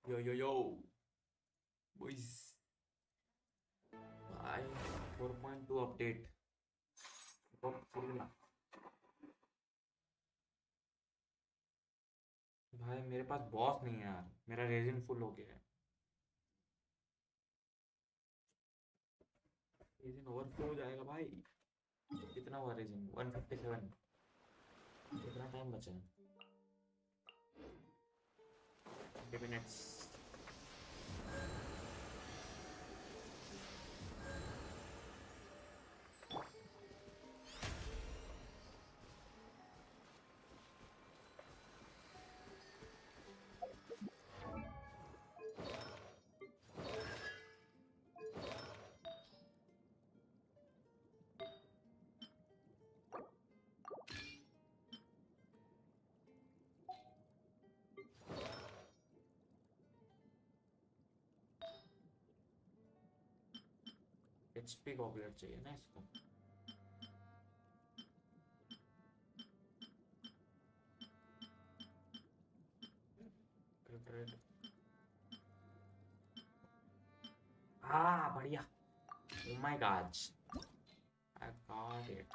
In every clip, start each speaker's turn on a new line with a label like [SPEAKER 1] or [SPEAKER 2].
[SPEAKER 1] Yo yo yo boys, भाई 4.2 update फुरीना। भाई मेरे पास बॉस नहीं है यार, मेरा रेजिन फुल हो गया है। रेजिन ओवरफ्लो हो जाएगा भाई। कितना हुआ रेजिन? 157। कितना टाइम बचा है? 20 मिनट्स। एचपी गॉबलेट चाहिए ना इसको। क्रिट। हाँ बढ़िया। ओ my God, I got it.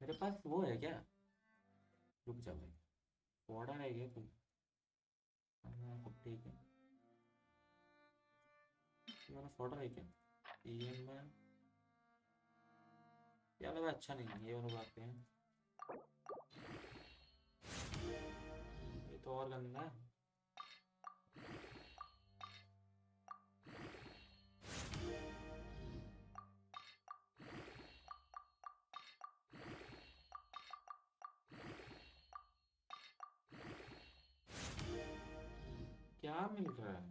[SPEAKER 1] मेरे पास वो है क्या? रुक जा भाई, ऑर्डर है क्या कोई? हाँ सब ठीक है। ये वाला ऑर्डर है क्या? ये में ये वाला अच्छा नहीं है, ये वाला बात हैं। ये तो और गंदा है। क्या मिल रहा है?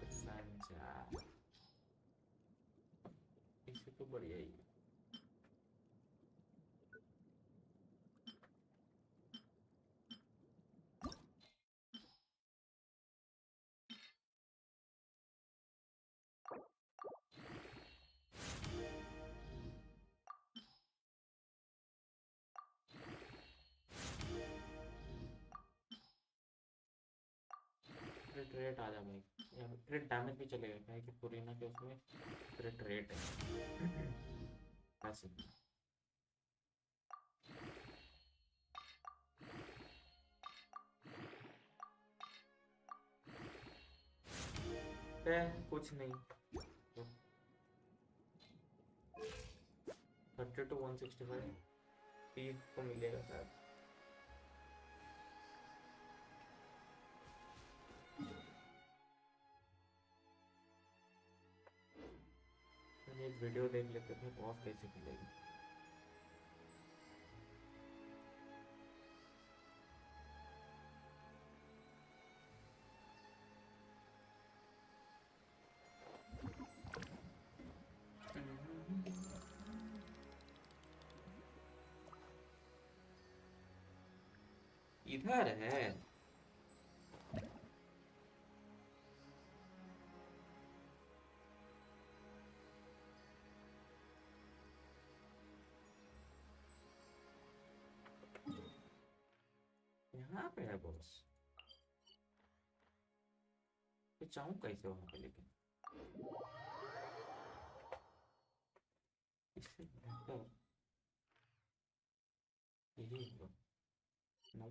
[SPEAKER 1] डिफेंस यार, इसे तो बढ़िया ही है। क्रिट रेट आ जा भाई, क्रिट डैमेज भी चलेगा क्या है कि फुरीना के उसमें क्रिट रेट है। वैसे कुछ नहीं। 30 to 165 पी को मिलेगा शायद। मैंने एक वीडियो देख लेते थे बॉस कैसे मिलेगी। इधर है। यहाँ पे है बॉस। मैं चाहूँ कैसे वहां पे, लेकिन इससे बेहतर यही होगा। नो।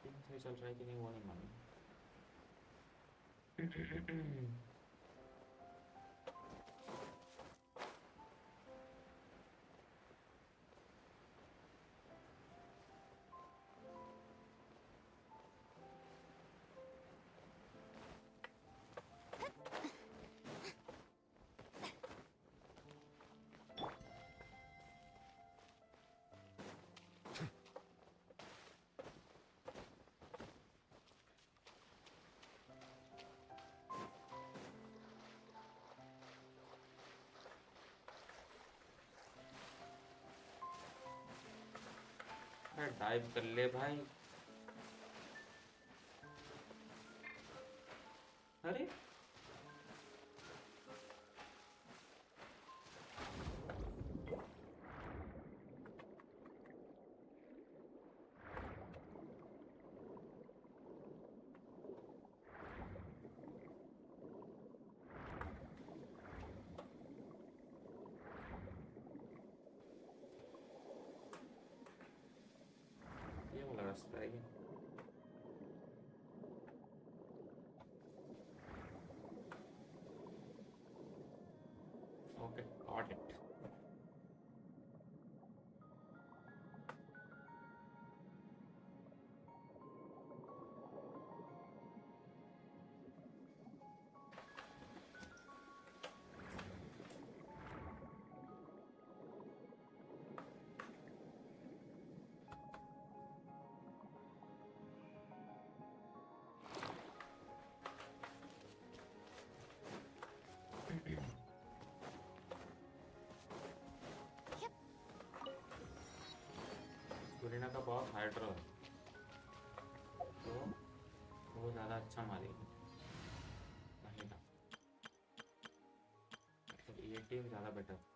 [SPEAKER 1] 3 सही चल रहा है कि नहीं वो नहीं मालूम। डाइव कर ले भाई। अरे ये वाला रास्ता है ये। Okay got it. फुरीना का बहुत हाइड्रो है तो वो ज़्यादा अच्छा मारेगी। नहीं ना, तो ये टीम ज़्यादा बेटर।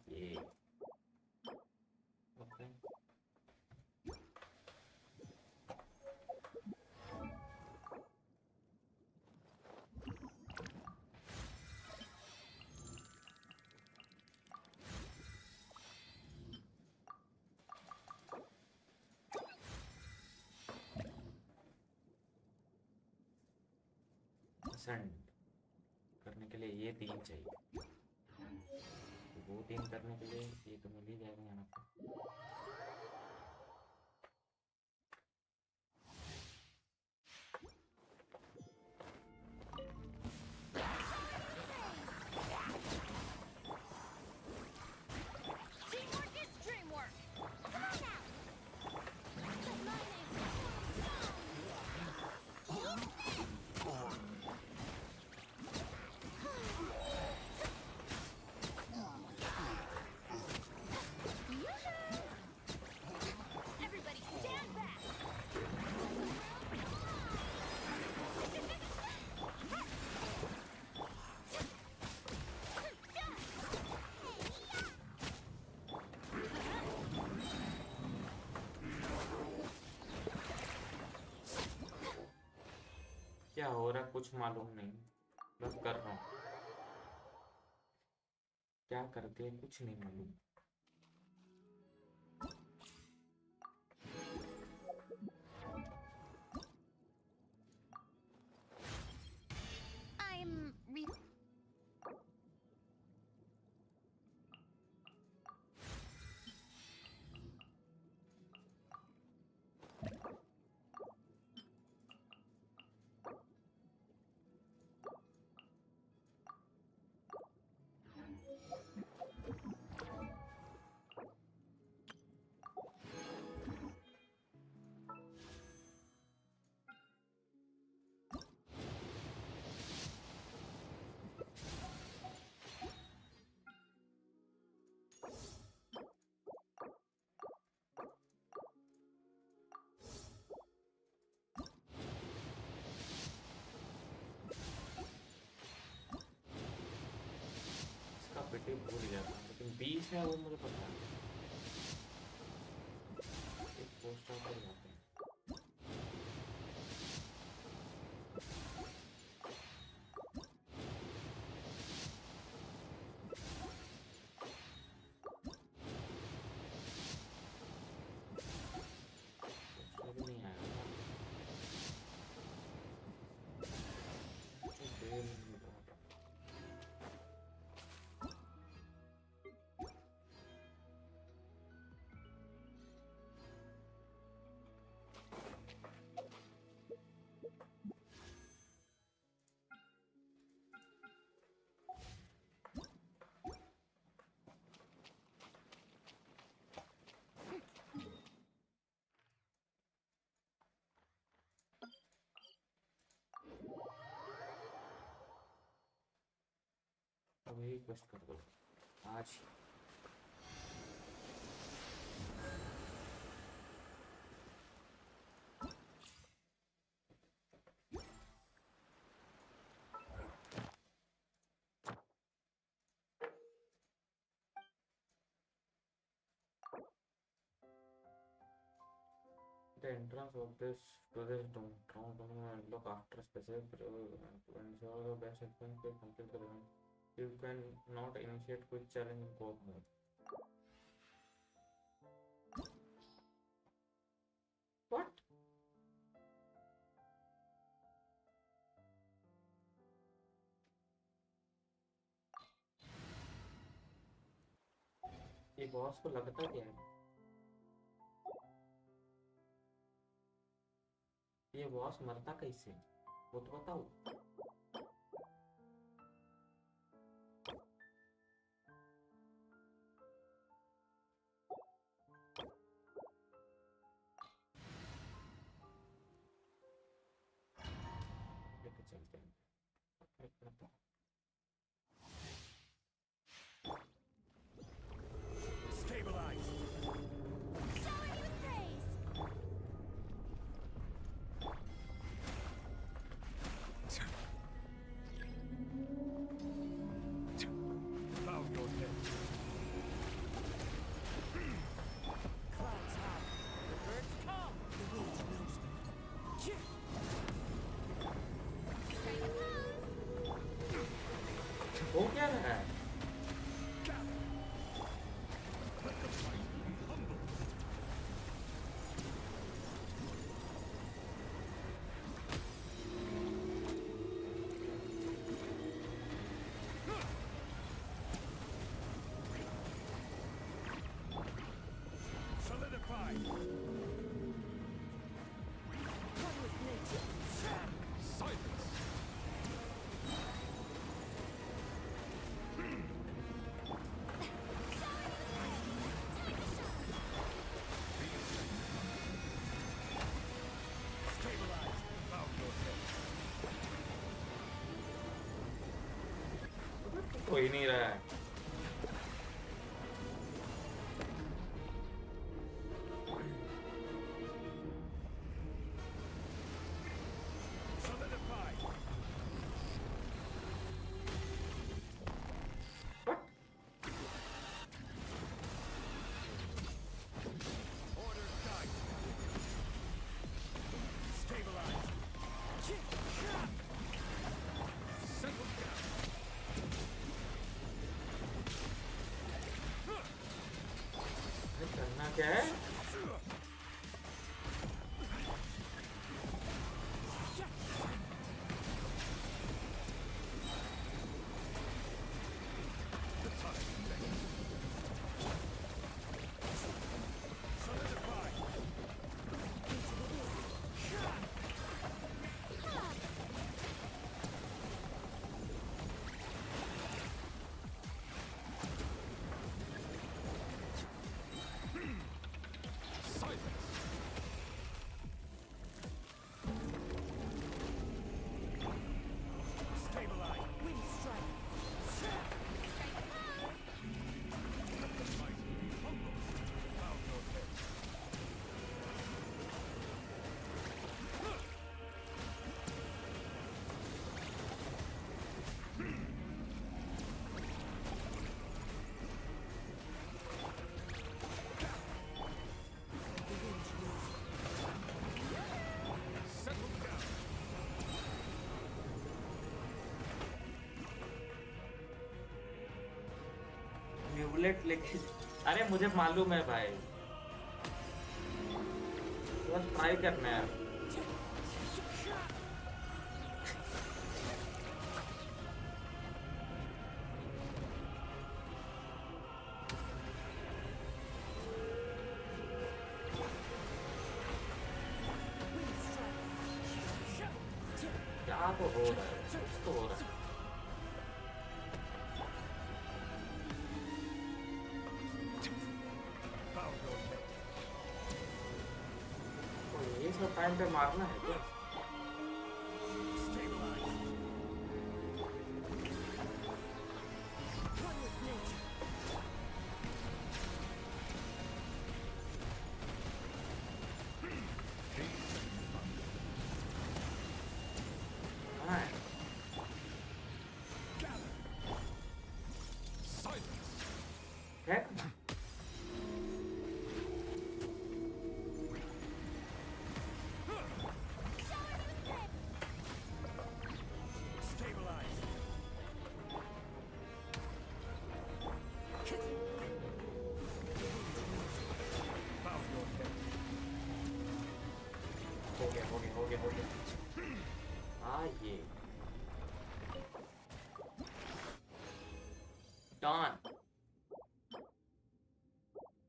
[SPEAKER 1] ये ओके असेंड करने के लिए ये 3 चाहिए। वो 3 करने के लिए ये तो मिल ही जाएगा यहाँ पे। क्या हो रहा है कुछ मालूम नहीं, बस कर रहा हूँ। क्या करते हैं कुछ नहीं मालूम। बेटे भूल जाता हूँ, लेकिन 20 है वो मुझे पता है। एक पोस्ट ऑफर जाते हैं। ही क्वेस्ट कर दो आज। The entrance of this to this downtown look after specific to ensure the best experience to complete the event. You can not initiate quick challenge in co-op mode. What? ये boss को लगता क्या है? ये boss मरता कैसे? वो तो बताओ। लेके चलते हैं। वो क्या रहा है? कोई नहीं रहा है। करना क्या है? बुलेट लेके अरे मुझे मालूम है भाई, बस ट्राई करना है। क्या तो हो रहा है, कुछ तो हो रहा है। टाइम पे मारना है क्या? ये डॉन।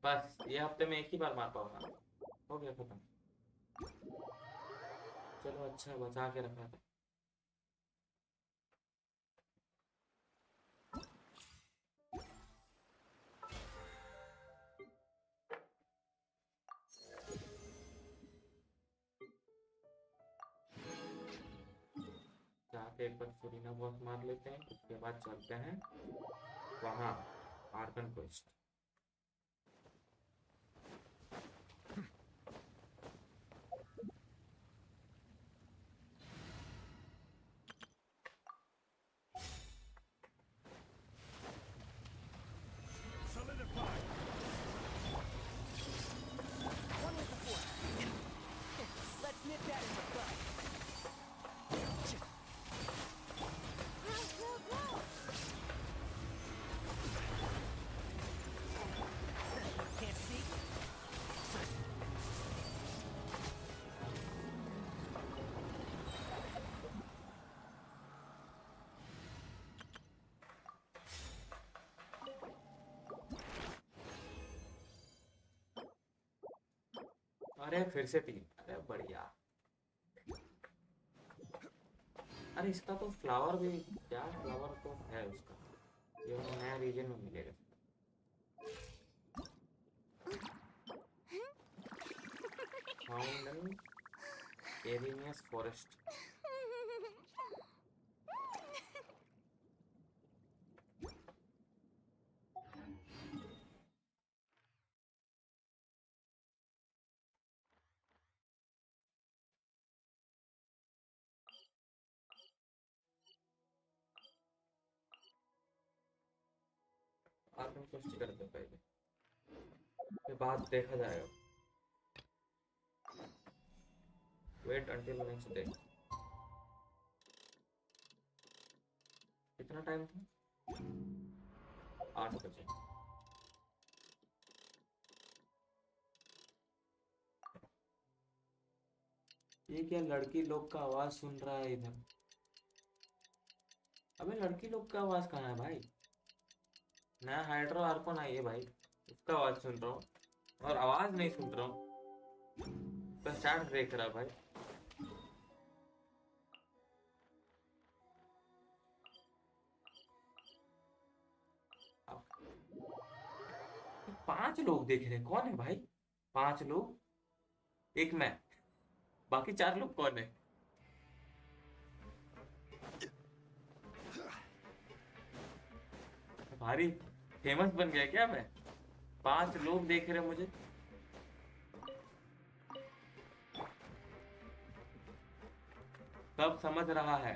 [SPEAKER 1] बस ये हफ्ते में एक ही बार मार पाऊंगा। हो गया खत्म। चलो अच्छा बचा के रखा था। जाके एक बार फुरीना बॉस मार लेते हैं, उसके बाद चलते हैं वहाँ आर्कन क्वेस्ट। अरे फिर से 3। अरे बढ़िया। अरे इसका तो फ्लावर भी, क्या फ्लावर तो है उसका, ये नया रीजन में मिलेगा। Found Erinnyes forest. Archon quest करते हैं पहले, फिर बाद देखा जाएगा। Wait until next day. कितना टाइम था? 8 बजे। ये क्या लड़की लोग का आवाज सुन रहा है इधर? अबे लड़की लोग का आवाज कहाँ है भाई? नया हाइड्रो आर्कोन आई है भाई, उसका आवाज सुन रहा हूँ और आवाज नहीं सुन रहा हूँ। तो स्टार्ट देख रहा भाई। अब 5 लोग देख रहे हैं, कौन है भाई? 5 लोग, एक मैं, बाकी 4 लोग कौन है? भारी फेमस बन गया क्या मैं? 5 लोग देख रहे हैं मुझे। सब समझ रहा है।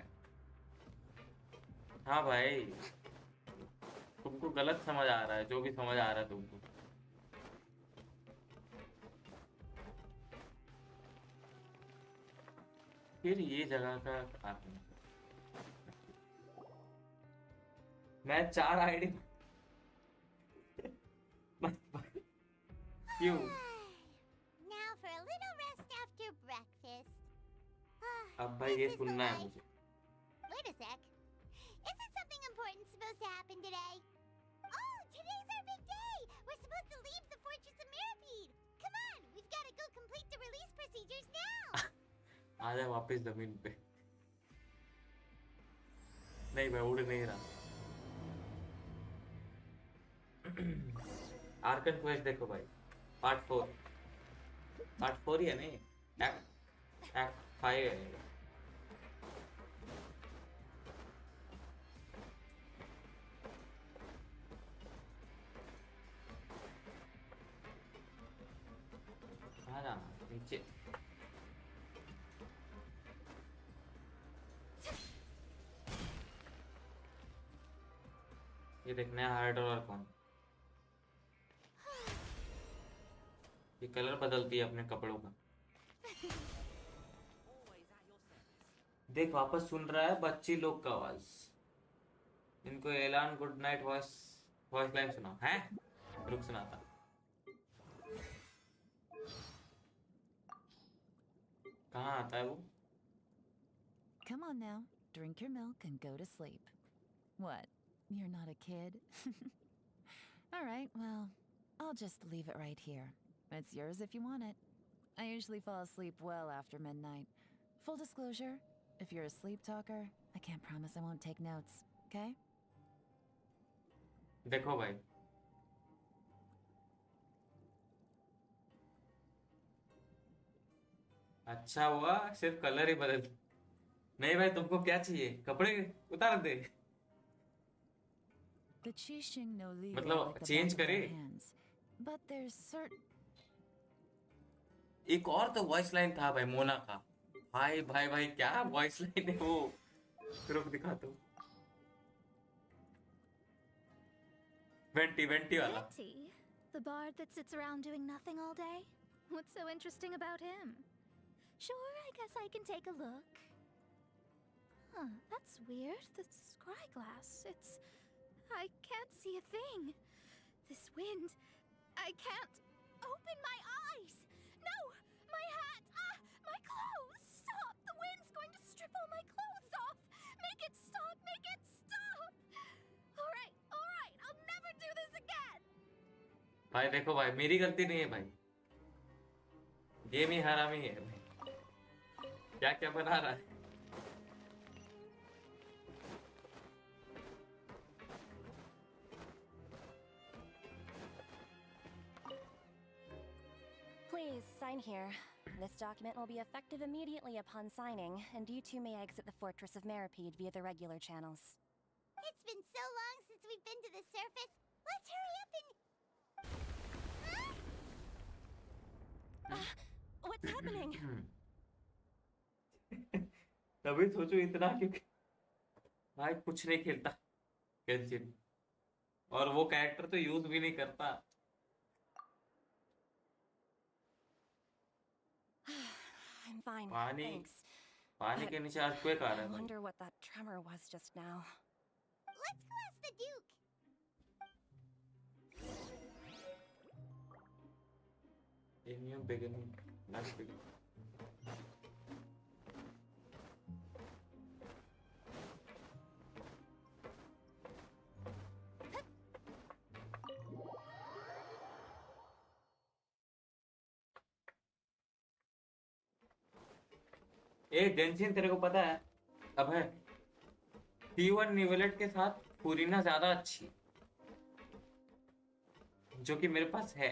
[SPEAKER 1] हाँ भाई, तुमको गलत समझ आ रहा है, जो भी समझ आ रहा है तुमको। फिर ये जगह का आर्कन। मैं 4 आईडी क्यों?
[SPEAKER 2] Now for a little rest after breakfast.
[SPEAKER 1] अब भाई ये
[SPEAKER 2] This is the
[SPEAKER 1] सुनना है
[SPEAKER 2] way.
[SPEAKER 1] मुझे।
[SPEAKER 2] Wait a sec. Isn't something important supposed to happen today? Oh, today's our big day! We're supposed to leave the Fortress of Mirapede! Come on, we've got to go complete the release procedures now!
[SPEAKER 1] आ जा वापस जमीन पे। नहीं मैं उड़ नहीं रहा। Arkan quest देखो भाई, पार्ट 4। पार्ट 4 ही है नहीं, एक्ट 5 है। कहाँ जाना? नीचे। ये देखना है हार्ड और कौन। ये कलर बदलती है अपने कपड़ों का। देख वापस सुन रहा है बच्ची लोग का आवाज। इनको एलान good night voice voice line सुना है। रुक सुनाता। कहाँ आता है वो?
[SPEAKER 3] Come on now, drink your milk and go to sleep. What? You're not a kid? All right, well, I'll just leave it right here. It's yours if you want it. I usually fall asleep well after midnight. Full disclosure, if you're a sleep talker, I can't promise I won't take notes, okay?
[SPEAKER 1] देखो भाई, अच्छा हुआ सिर्फ colour ही बदल। नहीं भाई, तुमको क्या चाहिए? कपड़े उतार दे।
[SPEAKER 3] The Qixing no Li are
[SPEAKER 1] मतलब
[SPEAKER 3] like the
[SPEAKER 1] change
[SPEAKER 3] back of
[SPEAKER 1] करे।
[SPEAKER 3] our hands, but there's certain
[SPEAKER 1] एक और तो वॉइस लाइन था भाई, मोना का। भाई भाई भाई, क्या वॉइस लाइन है वो? रुक दिखाता हूँ। वेंटी वेंटी वाला।
[SPEAKER 4] Venti? The bard that sits around doing nothing all day? What's so interesting about him? Sure, I guess I can take a look. Huh, that's weird. The scry glass. I can't see a thing. This wind. I can't open my eyes. No! My hat! Ah! My clothes! Stop! The wind's going to strip all my clothes off! Make it stop! Make it stop! Alright, alright! I'll never do this again!
[SPEAKER 1] भाई देखो भाई, मेरी गलती नहीं है भाई, game ही हरामी है भाई। क्या क्या बना रहा है?
[SPEAKER 5] Please, sign here. This document will be effective immediately upon signing, and you two may exit the Fortress of Meripede via the regular channels.
[SPEAKER 2] It's been so long since we've been to the surface. Let's hurry up and...
[SPEAKER 5] What's happening?
[SPEAKER 1] तभी सोचो इतना क्यों। भाई कुछ नहीं खेलता Genshin, और वो कैरेक्टर तो यूज भी नहीं करता।
[SPEAKER 5] I'm fine,
[SPEAKER 1] पानी
[SPEAKER 5] thanks.
[SPEAKER 1] पानी के नीचे अर्थक्वेक आ रहा
[SPEAKER 5] I
[SPEAKER 1] है भाई।
[SPEAKER 5] wonder what that tremor was just now.
[SPEAKER 2] Let's go ask the Duke.
[SPEAKER 1] A new beginning, let's begin. ए जेंशिन, तेरे को पता है अब है T1 निवेलेट के साथ फुरीना ज्यादा अच्छी, जो कि मेरे पास है।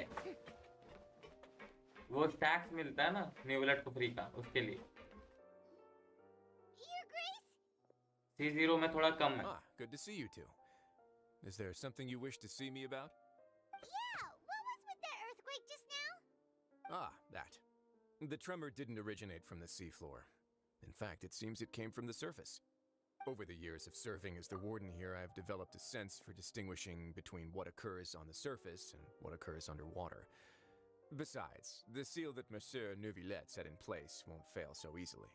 [SPEAKER 1] वो टैक्स मिलता है ना निवेलेट को फ्री का, उसके लिए
[SPEAKER 2] Your Grace?
[SPEAKER 1] C0 में थोड़ा कम है।
[SPEAKER 6] Ah, good to see you two. Is there something you wish to see me about?
[SPEAKER 2] Yeah, what was with that earthquake just now?
[SPEAKER 6] Ah, that. The tremor didn't originate from the seafloor. In fact, it seems it came from the surface. Over the years of serving as the warden here, I've developed a sense for distinguishing between what occurs on the surface and what occurs underwater. Besides, the seal that Monsieur Neuvillette set in place won't fail so easily.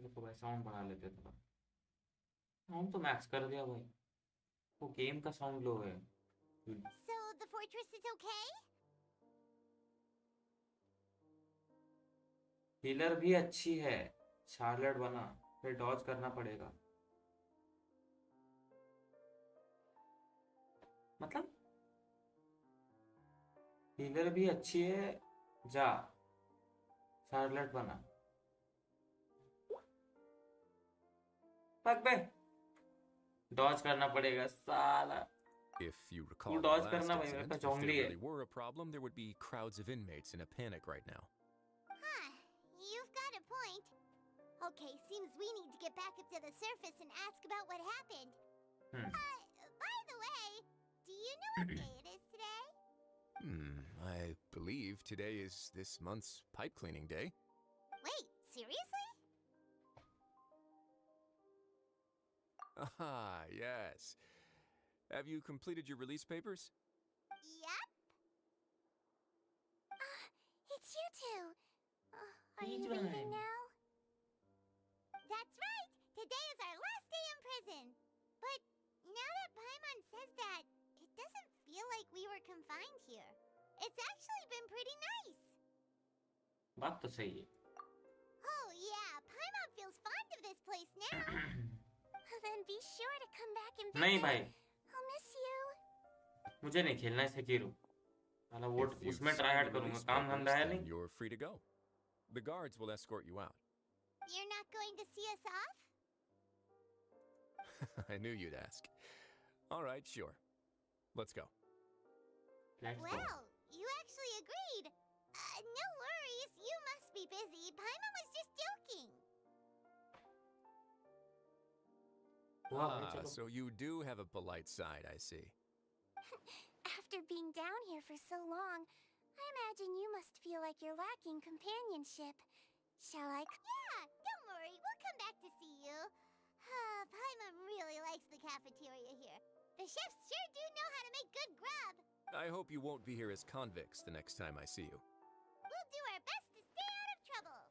[SPEAKER 1] देखो भाई, sound बढ़ा लेते थोड़ा। Sound तो max कर दिया भाई, वो गेम का साउंड लो है।
[SPEAKER 2] So the fortress is okay?
[SPEAKER 1] Healer भी अच्छी है, शार्लेट बना, फिर डॉज करना पड़ेगा। मतलब हीलर भी अच्छी है, जा शार्लेट बना। पक बे, डॉज करना पड़ेगा साला।
[SPEAKER 6] If you recall the
[SPEAKER 1] dodge
[SPEAKER 6] last
[SPEAKER 1] करना भाई,
[SPEAKER 6] incident,
[SPEAKER 1] मेरे पास
[SPEAKER 6] if there
[SPEAKER 1] जोंगली है।
[SPEAKER 6] really were a problem, there would be crowds of inmates in a panic right now.
[SPEAKER 2] Huh, you've got a point. Okay, seems we need to get back up to the surface and ask about what happened. By the way, do you know what day it is today?
[SPEAKER 6] I believe today is this month's pipe cleaning day.
[SPEAKER 2] Wait, seriously?
[SPEAKER 6] Ah, yes. Have you completed your release papers?
[SPEAKER 2] Yep. It's you two. Are you
[SPEAKER 1] Adrian.
[SPEAKER 2] leaving now? That's right. Today is our last day in prison. But now that Paimon says that, it doesn't feel like we were confined here. It's actually been pretty nice.
[SPEAKER 1] बात तो सही है।
[SPEAKER 2] Oh yeah, Paimon feels fine sure to come back and
[SPEAKER 1] नहीं
[SPEAKER 2] visit.
[SPEAKER 1] भाई,
[SPEAKER 2] I'll miss you.
[SPEAKER 1] मुझे नहीं खेलना है सेकिरो वाला। वो
[SPEAKER 6] If you've
[SPEAKER 1] उसमें ट्राई
[SPEAKER 6] signed
[SPEAKER 1] हार्ड
[SPEAKER 6] the
[SPEAKER 1] करूंगा,
[SPEAKER 6] release
[SPEAKER 1] काम
[SPEAKER 6] papers,
[SPEAKER 1] धंधा है
[SPEAKER 6] then
[SPEAKER 1] नहीं।
[SPEAKER 6] you're free to go. The guards will escort you out.
[SPEAKER 2] You're not going to see us off?
[SPEAKER 6] I knew you'd ask. All right, sure. Let's go.
[SPEAKER 1] Let's go.
[SPEAKER 2] Well, you actually agreed. No worries, you must be busy. Paimon was just joking.
[SPEAKER 1] हाँ भाई
[SPEAKER 6] Ah,
[SPEAKER 1] चलो।
[SPEAKER 6] so you do have a polite side, I see.
[SPEAKER 2] After being down here for so long, I imagine you must feel like you're lacking companionship. Shall I? Yeah, don't worry. We'll come back to see you. Paimon really likes the cafeteria here. The chefs sure do know how to make good grub.
[SPEAKER 6] I hope you won't be here as convicts the next time I see you.
[SPEAKER 2] We'll do our best to stay out of trouble.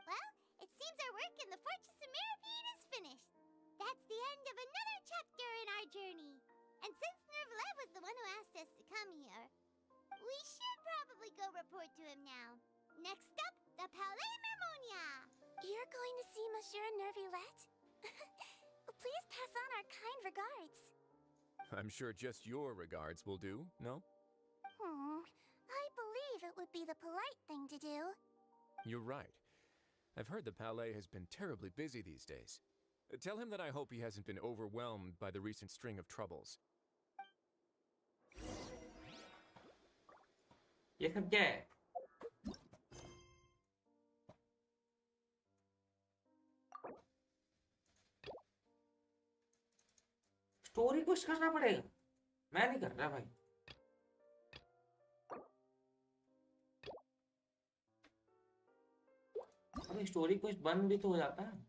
[SPEAKER 2] Well, it seems our work in the Fortress of Mirapede is finished. That's the end of another chapter in our journey. And since Nervlev was the one who asked us to come here, we should probably go report to him now. Next up, the Palais Mermonia. You're going to see Monsieur Nervillette? Please pass on our kind regards.
[SPEAKER 6] I'm sure just your regards will do, no?
[SPEAKER 2] I believe it would be the polite thing to do.
[SPEAKER 6] You're right. I've heard the Palais has been terribly busy these days. Tell him that I hope he hasn't been overwhelmed by the recent string of troubles.
[SPEAKER 1] ये सब क्या है? Story कुछ करना पड़ेगा, मैं नहीं कर रहा भाई। अबे स्टोरी कुछ बंद भी तो हो जाता है।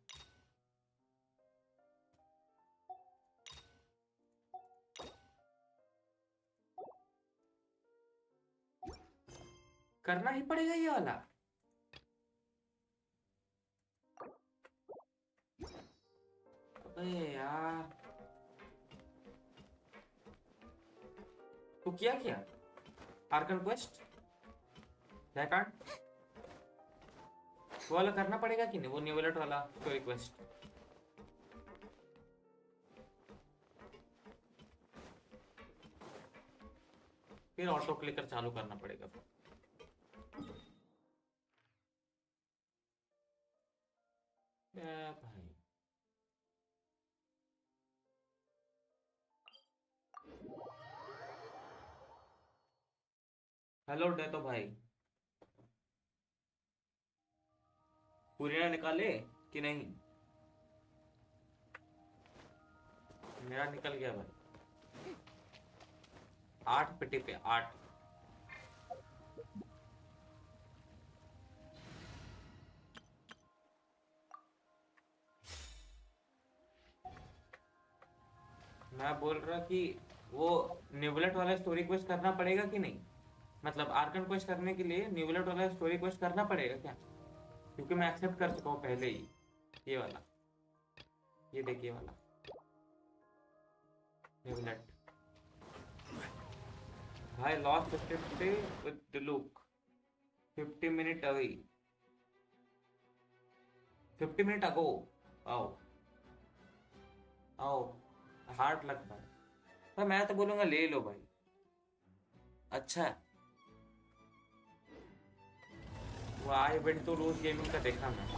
[SPEAKER 1] करना ही पड़ेगा ये वाला। अबे यार, तो क्या किया? आर्कन क्वेस्ट दैट वो वाला करना पड़ेगा कि नहीं? वो न्यूवेलेट वाला स्टोरी क्वेस्ट। फिर ऑटो क्लिकर चालू करना पड़ेगा। भाई हेलो दे तो भाई, पूरी निकाले कि नहीं? मेरा निकल गया भाई। 8 पिटी पे 8। मैं बोल रहा कि वो न्यूबलेट वाला स्टोरी क्वेस्ट करना पड़ेगा कि नहीं? मतलब आर्कन क्वेस्ट करने के लिए न्यूबलेट वाला स्टोरी क्वेस्ट करना पड़ेगा क्या? क्योंकि मैं एक्सेप्ट कर चुका हूँ पहले ही ये वाला। ये देखिए वाला न्यूबलेट भाई। Lost 50 with the look 50 minute away 50 minute ago. आओ आओ, हार्ड लगता है पर मैं तो बोलूंगा ले लो भाई। अच्छा है वो I went to lose gaming का देखा मैं।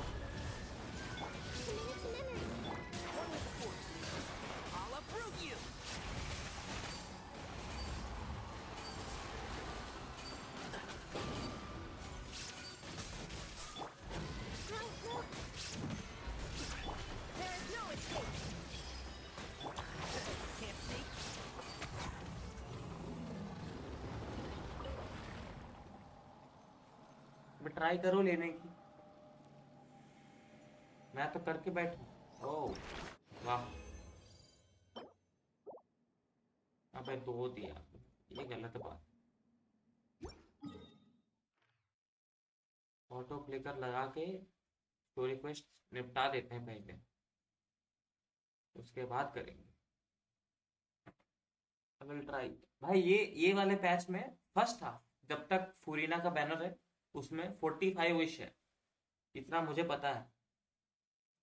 [SPEAKER 1] ट्राई करो लेने की, मैं तो करके बैठू। ओह वाह, अबे 2 दिया, ये गलत बात। ऑटो क्लिकर लगा के स्टोरी क्वेस्ट निपटा देते हैं पहले, उसके बाद करेंगे। आई विल ट्राई भाई। ये वाले पैच में फर्स्ट हाफ जब तक फुरीना का बैनर है उसमें 45 विश है, इतना मुझे पता है।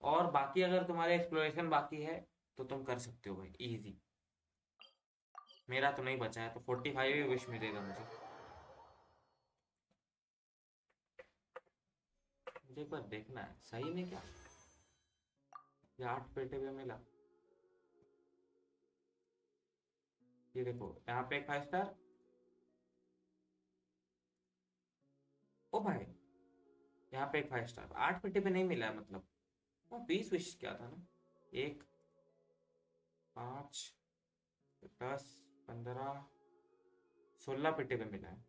[SPEAKER 1] और बाकी अगर तुम्हारे एक्सप्लोरेशन बाकी है तो तुम कर सकते हो भाई, इजी। मेरा तो नहीं बचा है, तो 45 ही विश मिलेगा मुझे। मुझे एक बार देखना है सही में क्या ये 8 पेटे में मिला। ये देखो यहाँ पे एक 5 स्टार। ओ भाई यहाँ पे एक 5 स्टार 8 पेटे पे नहीं मिला है, मतलब 20 विश क्या था ना, 1 5 10 15 16 पेटे पे मिला है।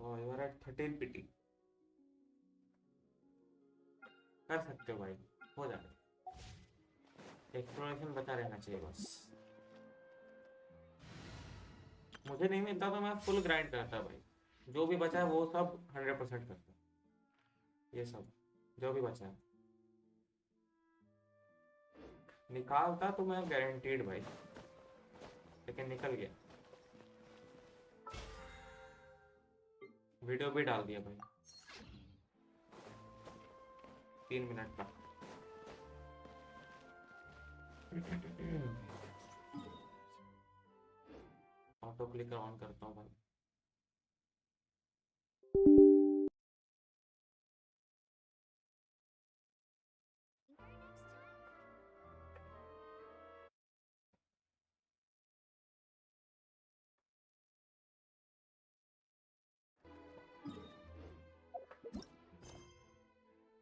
[SPEAKER 1] और यू आर एट 13 पेटी। कर सकते हो भाई, हो जाएगा। एक्सप्लोरेशन बचा रहना चाहिए बस। मुझे नहीं मिलता तो मैं फुल ग्राइंड करता भाई, जो भी बचा है वो सब 100% करता। ये सब जो भी बचा है निकालता तो मैं गारंटीड भाई, लेकिन निकल गया। वीडियो भी डाल दिया भाई 3 मिनट का। ऑटो क्लिकर ऑन करता हूँ भाई।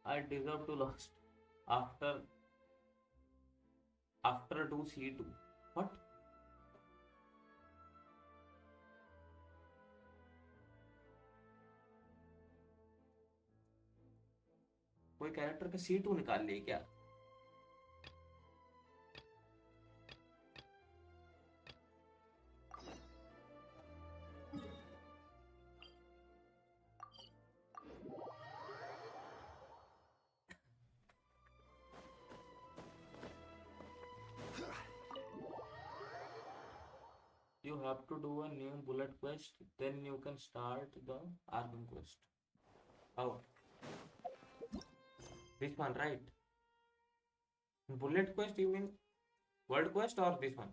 [SPEAKER 1] I deserve to lost after do C2. What? कोई कैरेक्टर का C2 निकाल लिए क्या? You have to do a new bullet quest, then you can start the archon quest. Oh, this one, right? Bullet quest, you mean world quest or this one?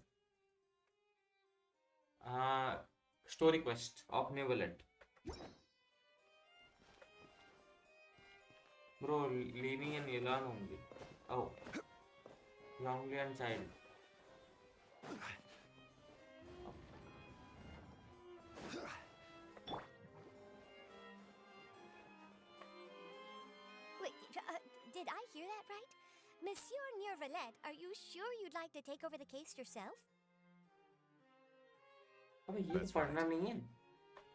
[SPEAKER 1] Story quest of new bullet. Bro, Lini and Elan only. Oh, Longly and Child.
[SPEAKER 2] Wait, did I hear that right? Monsieur Nervalet, are you sure you'd like to take over the case yourself?
[SPEAKER 1] अबे ये पढ़ना नहीं है।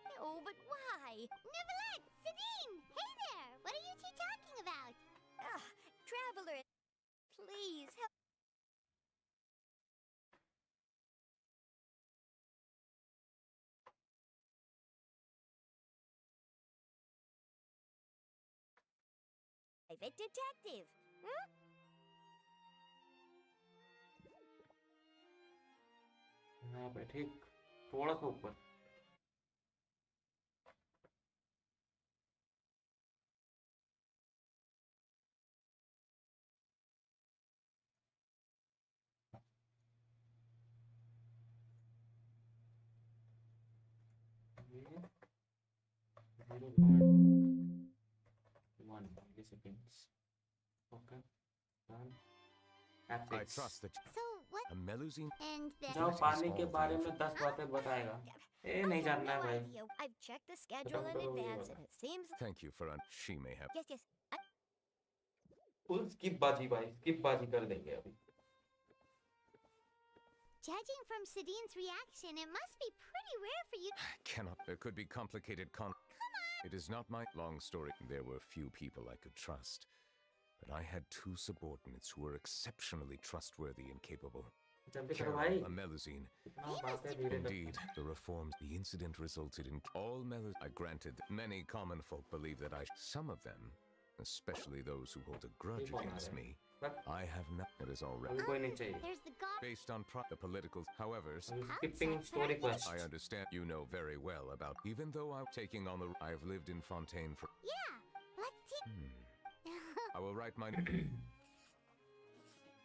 [SPEAKER 2] No, but why? Nervalet, Sidine! Hey there! What are you two talking about? Ugh, Traveler, please help. Private detective. Hmm?
[SPEAKER 1] यहाँ पे ठीक थोड़ा सा ऊपर। ये 0.1 milliseconds. Okay, done.
[SPEAKER 6] I
[SPEAKER 1] F6.
[SPEAKER 6] trust that
[SPEAKER 2] So, what?
[SPEAKER 6] a Melusine.
[SPEAKER 2] And then.
[SPEAKER 1] जाओ पानी के बारे में 10 बातें बताएगा। ए नहीं जानना है भाई।
[SPEAKER 2] Idea. I've checked the schedule in advance and it seems.
[SPEAKER 6] Thank you for she may have.
[SPEAKER 2] Yes, yes.
[SPEAKER 1] Full skip बाजी भाई, स्किप बाजी कर देंगे अभी।
[SPEAKER 2] Judging from Sidine's reaction, it must be pretty rare for you.
[SPEAKER 6] Cannot. There could be complicated It is not my long story. There were few people I could trust, but I had two subordinates who were exceptionally trustworthy and capable.
[SPEAKER 1] जल्दी करो
[SPEAKER 6] Carol,
[SPEAKER 1] भाई।
[SPEAKER 6] a Melusine.
[SPEAKER 1] कितना बातें धीरे धीरे।
[SPEAKER 6] Indeed, the reforms, the incident resulted in all Melusine. I granted that many common folk believe that some of them, especially those who hold a grudge against me, I have not. It is all right.
[SPEAKER 1] अभी कोई नहीं चाहिए।
[SPEAKER 2] There's the god.
[SPEAKER 6] Based on the political, however,
[SPEAKER 1] Skipping story quest.
[SPEAKER 6] I understand you know very well about. Even though I'm taking on the, I've lived in Fontaine for.
[SPEAKER 2] Yeah, let's take.
[SPEAKER 6] I will write my.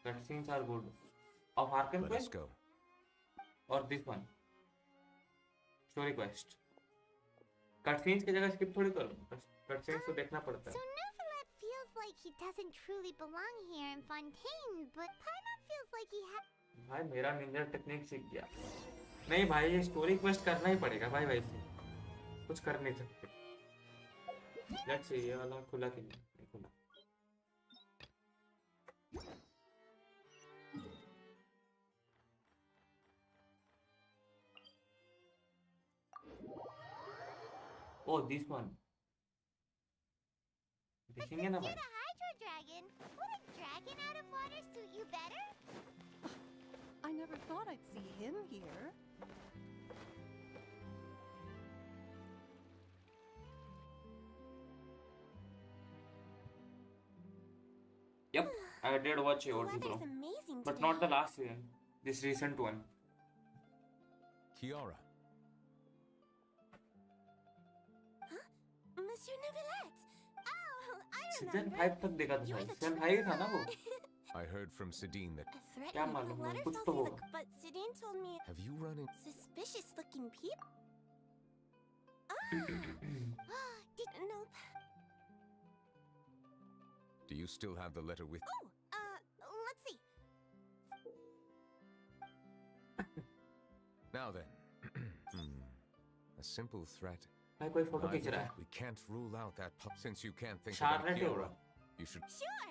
[SPEAKER 1] cutscenes are good of Arkham
[SPEAKER 6] Let us
[SPEAKER 1] Quest
[SPEAKER 6] go.
[SPEAKER 1] or this one story quest. Cutscenes की जगह skip थोड़ी करूँ, cutscenes तो देखना पड़ता
[SPEAKER 2] So
[SPEAKER 1] है.
[SPEAKER 2] Neuvillette feels like he doesn't truly belong here in Fontaine, but Paimon feels like he has.
[SPEAKER 1] भाई मेरा निंजा टेक्निक सीख गया. नहीं भाई ये स्टोरी क्वेस्ट करना ही पड़ेगा भाई, वैसे कुछ कर नहीं सकते. लेट्स सी ये वाला खुला कि नहीं खुला. Oh, this one. देखेंगे ना
[SPEAKER 2] You're
[SPEAKER 1] भाई.
[SPEAKER 2] the Hydro Dragon. Would a dragon out of water suit you better?
[SPEAKER 7] I never thought I'd see him here.
[SPEAKER 1] Yep, I did watch
[SPEAKER 5] The
[SPEAKER 1] AOT
[SPEAKER 5] weather's
[SPEAKER 1] bro,
[SPEAKER 5] amazing
[SPEAKER 1] but
[SPEAKER 5] today.
[SPEAKER 1] not the last season. This recent one.
[SPEAKER 6] Kiara,
[SPEAKER 5] Monsieur Neuvillette! Oh, I
[SPEAKER 1] Season
[SPEAKER 5] remember.
[SPEAKER 1] 5 तक देखा था
[SPEAKER 5] You're
[SPEAKER 1] भाई.
[SPEAKER 5] the
[SPEAKER 1] Season 5 ही था ना वो.
[SPEAKER 6] I heard from Sidine that.
[SPEAKER 5] A threat
[SPEAKER 1] क्या
[SPEAKER 5] in
[SPEAKER 1] मालूम
[SPEAKER 5] the
[SPEAKER 1] भाई,
[SPEAKER 5] letter
[SPEAKER 1] कुछ
[SPEAKER 5] fell
[SPEAKER 1] तो
[SPEAKER 5] through the...
[SPEAKER 1] होगा.
[SPEAKER 5] But Sidine told me
[SPEAKER 6] Have you run in?
[SPEAKER 5] suspicious looking people. Nope.
[SPEAKER 6] Do you still have the letter with?
[SPEAKER 5] Oh, let's see.
[SPEAKER 6] Now then. A simple threat.
[SPEAKER 1] भाई कोई photo
[SPEAKER 6] Neither
[SPEAKER 1] खींच रहा है.
[SPEAKER 6] we can't rule out that since you can't think
[SPEAKER 1] Charlotte
[SPEAKER 6] about Kiara.
[SPEAKER 1] होगा.
[SPEAKER 6] You should.
[SPEAKER 5] Sure.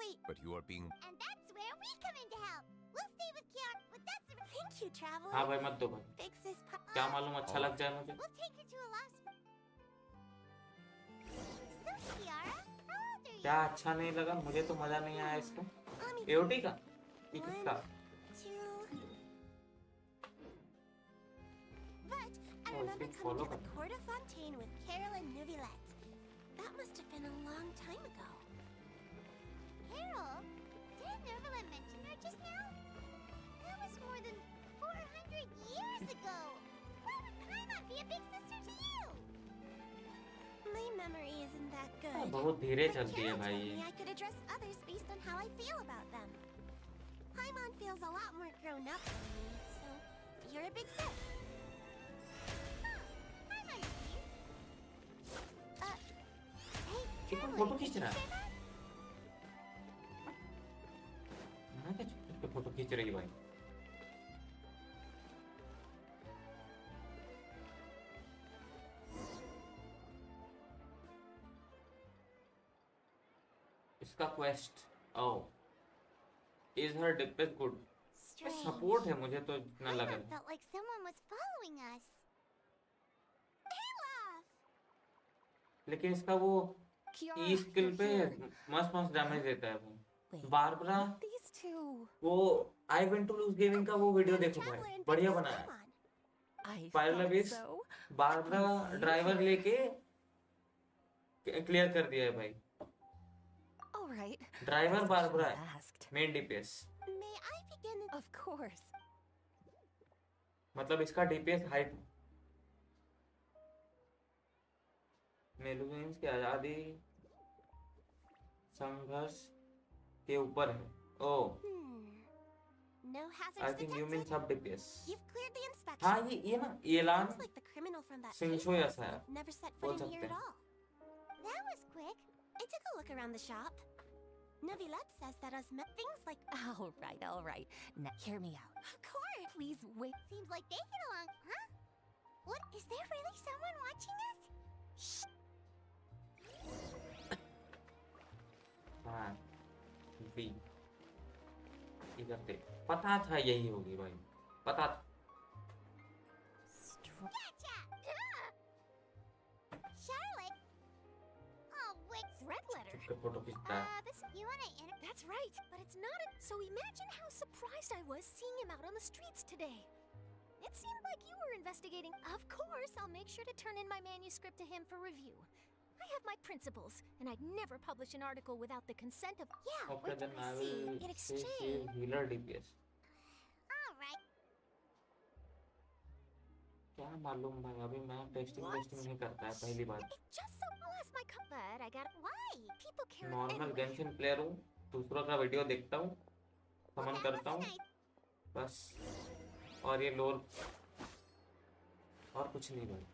[SPEAKER 5] Wait,
[SPEAKER 6] But you are being.
[SPEAKER 2] And that's where we come in to help. We'll stay with Kiara, but that's the...
[SPEAKER 5] thank you, traveler.
[SPEAKER 1] हाँ भाई मत दो भाई.
[SPEAKER 5] Fix this
[SPEAKER 1] क्या मालूम अच्छा लग जाए मुझे.
[SPEAKER 2] We'll take her to a lost... So, Kiara, how old are you?
[SPEAKER 1] क्या अच्छा नहीं लगा मुझे, तो मजा नहीं आया इसका.
[SPEAKER 5] Let me
[SPEAKER 1] AOT का ये किसका.
[SPEAKER 5] 1, 2. But I
[SPEAKER 1] Oh,
[SPEAKER 5] remember
[SPEAKER 1] it's
[SPEAKER 5] coming to
[SPEAKER 1] follow
[SPEAKER 5] the court of Fontaine with Carolyn Neuvillette. That must have been a long time ago.
[SPEAKER 2] Carol? Didn't Neuvillette mention her just now? That was more than 400 years ago. Why would Paimon be a big sister to you?
[SPEAKER 5] My memory isn't that good.
[SPEAKER 1] बहुत धीरे
[SPEAKER 5] But
[SPEAKER 1] चलती है
[SPEAKER 5] Carol
[SPEAKER 1] भाई.
[SPEAKER 5] told me I could address others based on how I feel about them. Paimon feels a lot more grown up than me, so you're a big sis.
[SPEAKER 2] Paimon, please. Hey,
[SPEAKER 1] ये कौन
[SPEAKER 2] Carolyn,
[SPEAKER 1] photo खींच
[SPEAKER 2] did you
[SPEAKER 1] रहा है.
[SPEAKER 2] say that?
[SPEAKER 1] हाँ क्या चुप के photo खींच रही है भाई. इसका quest. Oh, is her DPS good?
[SPEAKER 2] Strange.
[SPEAKER 1] Support है मुझे तो इतना लग
[SPEAKER 2] Paimon
[SPEAKER 1] रहा है.
[SPEAKER 2] felt like someone was following us.
[SPEAKER 5] Olaf!
[SPEAKER 1] लेकिन इसका वो ई स्किल पे मस्त मस्त डैमेज देता है वो.
[SPEAKER 5] Wait,
[SPEAKER 1] Barbara
[SPEAKER 5] these two.
[SPEAKER 1] वो I went to lose gaming का वो वीडियो देखो
[SPEAKER 5] Traveler
[SPEAKER 1] भाई,
[SPEAKER 5] and
[SPEAKER 1] बढ़िया
[SPEAKER 5] Princess
[SPEAKER 1] बनाया है.
[SPEAKER 5] Paimon.
[SPEAKER 7] I
[SPEAKER 1] Pilot
[SPEAKER 7] thought
[SPEAKER 1] is-
[SPEAKER 7] so.
[SPEAKER 1] Barbara driver लेके क्लियर कर दिया है भाई.
[SPEAKER 7] All right.
[SPEAKER 1] Driver
[SPEAKER 7] As I
[SPEAKER 1] Barbara
[SPEAKER 7] should
[SPEAKER 1] है,
[SPEAKER 7] have asked.
[SPEAKER 1] Main DPS.
[SPEAKER 5] May I begin?
[SPEAKER 7] Of course.
[SPEAKER 1] मतलब इसका डीपीएस हाई. मेलुवियंस की आजादी संघर्ष के ऊपर है. ओह,
[SPEAKER 5] No hazards
[SPEAKER 1] I think you mean
[SPEAKER 5] detected.
[SPEAKER 1] सब DPS.
[SPEAKER 5] You've cleared the inspection.
[SPEAKER 1] हाँ ये ना एलान
[SPEAKER 5] Looks like the criminal from that
[SPEAKER 1] सिंचो
[SPEAKER 5] case
[SPEAKER 1] ऐसा है.
[SPEAKER 5] never set
[SPEAKER 1] बोल
[SPEAKER 5] foot in here
[SPEAKER 1] सकते
[SPEAKER 5] at
[SPEAKER 1] हैं.
[SPEAKER 5] all.
[SPEAKER 2] That was quick.
[SPEAKER 5] I took a look around the shop. Neuvillette says that us things like...
[SPEAKER 7] All right, all right. Now, hear me out.
[SPEAKER 5] Of course!
[SPEAKER 7] Please wait.
[SPEAKER 2] Seems like they get along, huh? What? Is there really someone watching us? Shh.
[SPEAKER 1] हाँ we इधर देख. पता था यही होगी भाई, पता था.
[SPEAKER 2] Gotcha! Charlotte? Oh, wait.
[SPEAKER 5] Red letter.
[SPEAKER 1] चुप के फोटो खींचता है.
[SPEAKER 2] This, you wanna enter?
[SPEAKER 4] That's right, but it's not a... So imagine how surprised I was seeing him out on the streets today. It seemed like you were investigating. Of course, I'll make sure to turn in my manuscript to him for review. I have my principles, and I'd never publish an article without the consent of...
[SPEAKER 2] Yeah,
[SPEAKER 1] Okay, then I
[SPEAKER 5] see.
[SPEAKER 1] will
[SPEAKER 5] In
[SPEAKER 1] say
[SPEAKER 5] exchange.
[SPEAKER 1] healer DPS.
[SPEAKER 2] alright.
[SPEAKER 1] क्या मालूम भाई, अभी मैं testing नहीं करता है पहली बार.
[SPEAKER 4] It just so... I'll ask my... But I got... Why? People care...
[SPEAKER 1] normal
[SPEAKER 4] anyway.
[SPEAKER 1] Genshin player हूँ, दूसरों का वीडियो देखता हूँ, समन
[SPEAKER 2] that
[SPEAKER 1] करता
[SPEAKER 2] was
[SPEAKER 1] हूँ
[SPEAKER 2] nice.
[SPEAKER 1] बस। और ये लोर और कुछ नहीं भाई।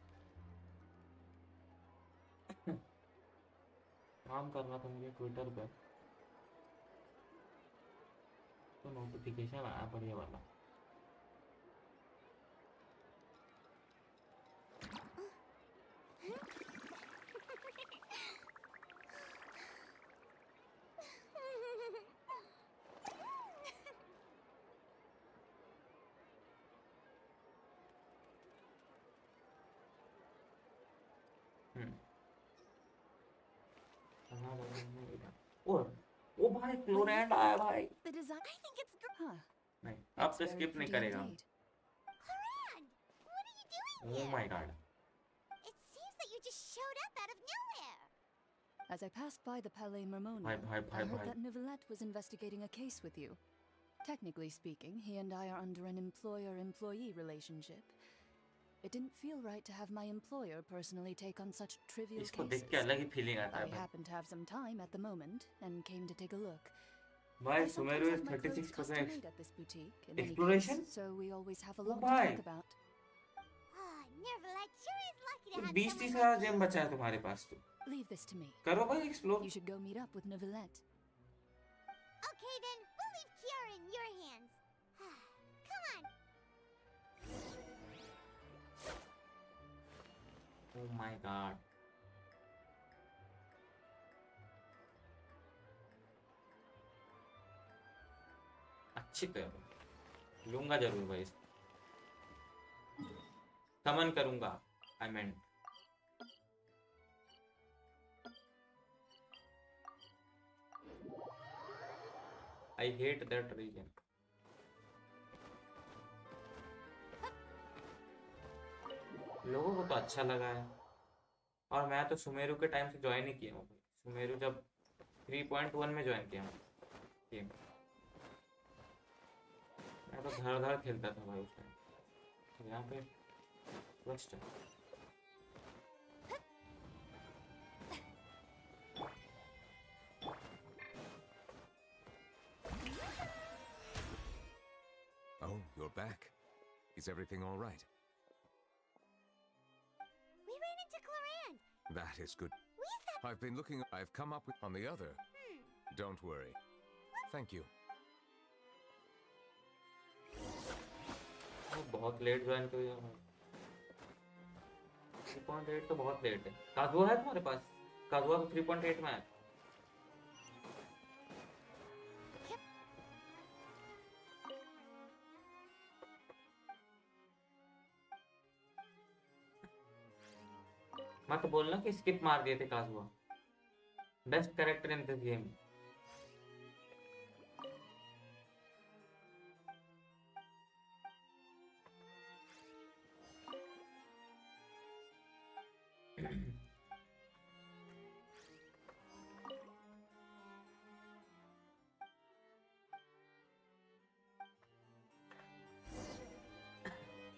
[SPEAKER 1] काम कर रहा था मुझे ट्विटर पे, तो नोटिफिकेशन आया बढ़िया वाला। और ओ भाई क्लोरेंट आया भाई।
[SPEAKER 3] The design.
[SPEAKER 2] I think it's
[SPEAKER 3] Huh.
[SPEAKER 1] नहीं अब
[SPEAKER 3] It's
[SPEAKER 1] तो
[SPEAKER 3] very
[SPEAKER 1] स्किप नहीं
[SPEAKER 3] pretty
[SPEAKER 1] करेगा।
[SPEAKER 3] indeed.
[SPEAKER 2] Cloran! What are you doing
[SPEAKER 1] oh
[SPEAKER 2] here?
[SPEAKER 1] My God.
[SPEAKER 2] It seems that you just showed up out of nowhere.
[SPEAKER 7] As I passed by the Palais Mermonia,
[SPEAKER 1] Bye,
[SPEAKER 7] I heard
[SPEAKER 1] bye.
[SPEAKER 7] that Neuvillette was investigating a case with you. Technically speaking, he and I are under an employer-employee relationship. It didn't feel right to have my employer personally take on such trivial
[SPEAKER 1] इसको देख के
[SPEAKER 7] cases.
[SPEAKER 1] अलग ही feeling आता
[SPEAKER 7] I
[SPEAKER 1] है भाई।
[SPEAKER 7] happened to have some time at the moment and came to take a look.
[SPEAKER 1] भाई
[SPEAKER 7] I sometimes
[SPEAKER 1] Sumeru
[SPEAKER 7] have
[SPEAKER 1] is
[SPEAKER 7] my clothes
[SPEAKER 1] 36%
[SPEAKER 7] custom made at this boutique in any
[SPEAKER 1] exploration?
[SPEAKER 7] case, so we always have a
[SPEAKER 1] Oh,
[SPEAKER 7] lot to
[SPEAKER 1] bye.
[SPEAKER 7] talk about.
[SPEAKER 2] Ah, Nervalite sure is lucky to
[SPEAKER 1] तो
[SPEAKER 2] have
[SPEAKER 1] 20-30
[SPEAKER 2] someone
[SPEAKER 1] हज़ार
[SPEAKER 2] like
[SPEAKER 1] GeM
[SPEAKER 2] you.
[SPEAKER 1] बचा है तुम्हारे पास, तो
[SPEAKER 7] Leave this to me.
[SPEAKER 1] करो भाई explore.
[SPEAKER 7] You should go meet up with Neuvillette.
[SPEAKER 2] Okay then, we'll leave Kiara in your hands. Come on.
[SPEAKER 1] Oh my God. अच्छी तो है, लूंगा जरूर भाई। समन करूंगा, I mean. I hate that reason. लोगों को तो अच्छा लगा है, और मैं तो सुमेरु के टाइम से ज्वाइन ही किया हूँ। सुमेरु जब 3.1 में ज्वाइन किया हूँ गेम, मैं तो धड़ धड़ खेलता था भाई उस टाइम। यहाँ पे ट्विस्ट है।
[SPEAKER 6] Oh, you're back. Is everything all right?
[SPEAKER 2] We ran into Cloran.
[SPEAKER 6] That is good.
[SPEAKER 2] We thought.
[SPEAKER 6] I've been looking. I've come up with on the other. Don't worry. Thank you.
[SPEAKER 1] वो बहुत late join किया भाई। 3.8 तो बहुत late है। काजुआ है तुम्हारे पास? काजुआ तो 3.8 में है। मत बोलना कि स्किप मार दिए थे काजुआ। Best character in this game.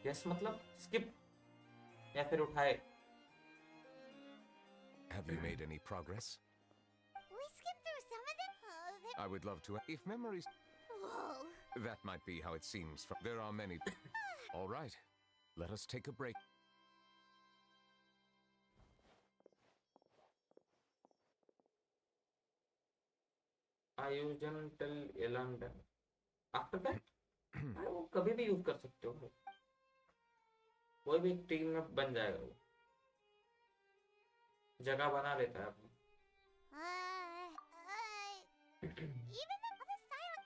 [SPEAKER 1] Yes मतलब स्किप या फिर उठाए।
[SPEAKER 6] Have you made any progress?
[SPEAKER 2] We skimmed through some of them.
[SPEAKER 6] I would love to. If memories.
[SPEAKER 2] Whoa.
[SPEAKER 6] That might be how it seems. There are many. All right. Let us take a break.
[SPEAKER 1] I use until 11. After that, वो कभी भी use कर सकते हो। कोई भी team में बन जाएगा वो। जगह बना लेता है अपनी।
[SPEAKER 2] Even the silent.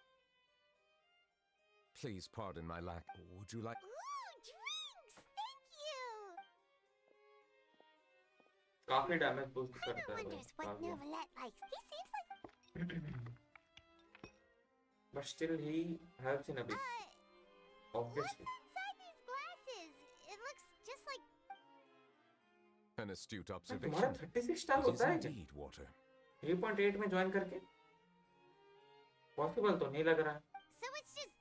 [SPEAKER 6] Please pardon my lack. Would you like?
[SPEAKER 2] Ooh, drinks! Thank you!
[SPEAKER 1] काफी डैमेज बूस्ट
[SPEAKER 2] Paimon
[SPEAKER 1] करता है
[SPEAKER 2] wonders what
[SPEAKER 1] भाई।
[SPEAKER 2] Neuvillette likes. He seems like.
[SPEAKER 1] But still he helps in a bit.
[SPEAKER 2] What's
[SPEAKER 1] Obviously.
[SPEAKER 2] inside these glasses? It looks just like.
[SPEAKER 6] An astute
[SPEAKER 1] तुम्हारा
[SPEAKER 6] observation.
[SPEAKER 1] 36 star
[SPEAKER 6] It is
[SPEAKER 1] होता है क्या?
[SPEAKER 6] indeed water.
[SPEAKER 1] 3.8 में join करके? Possible तो नहीं लग रहा है।
[SPEAKER 2] So it's just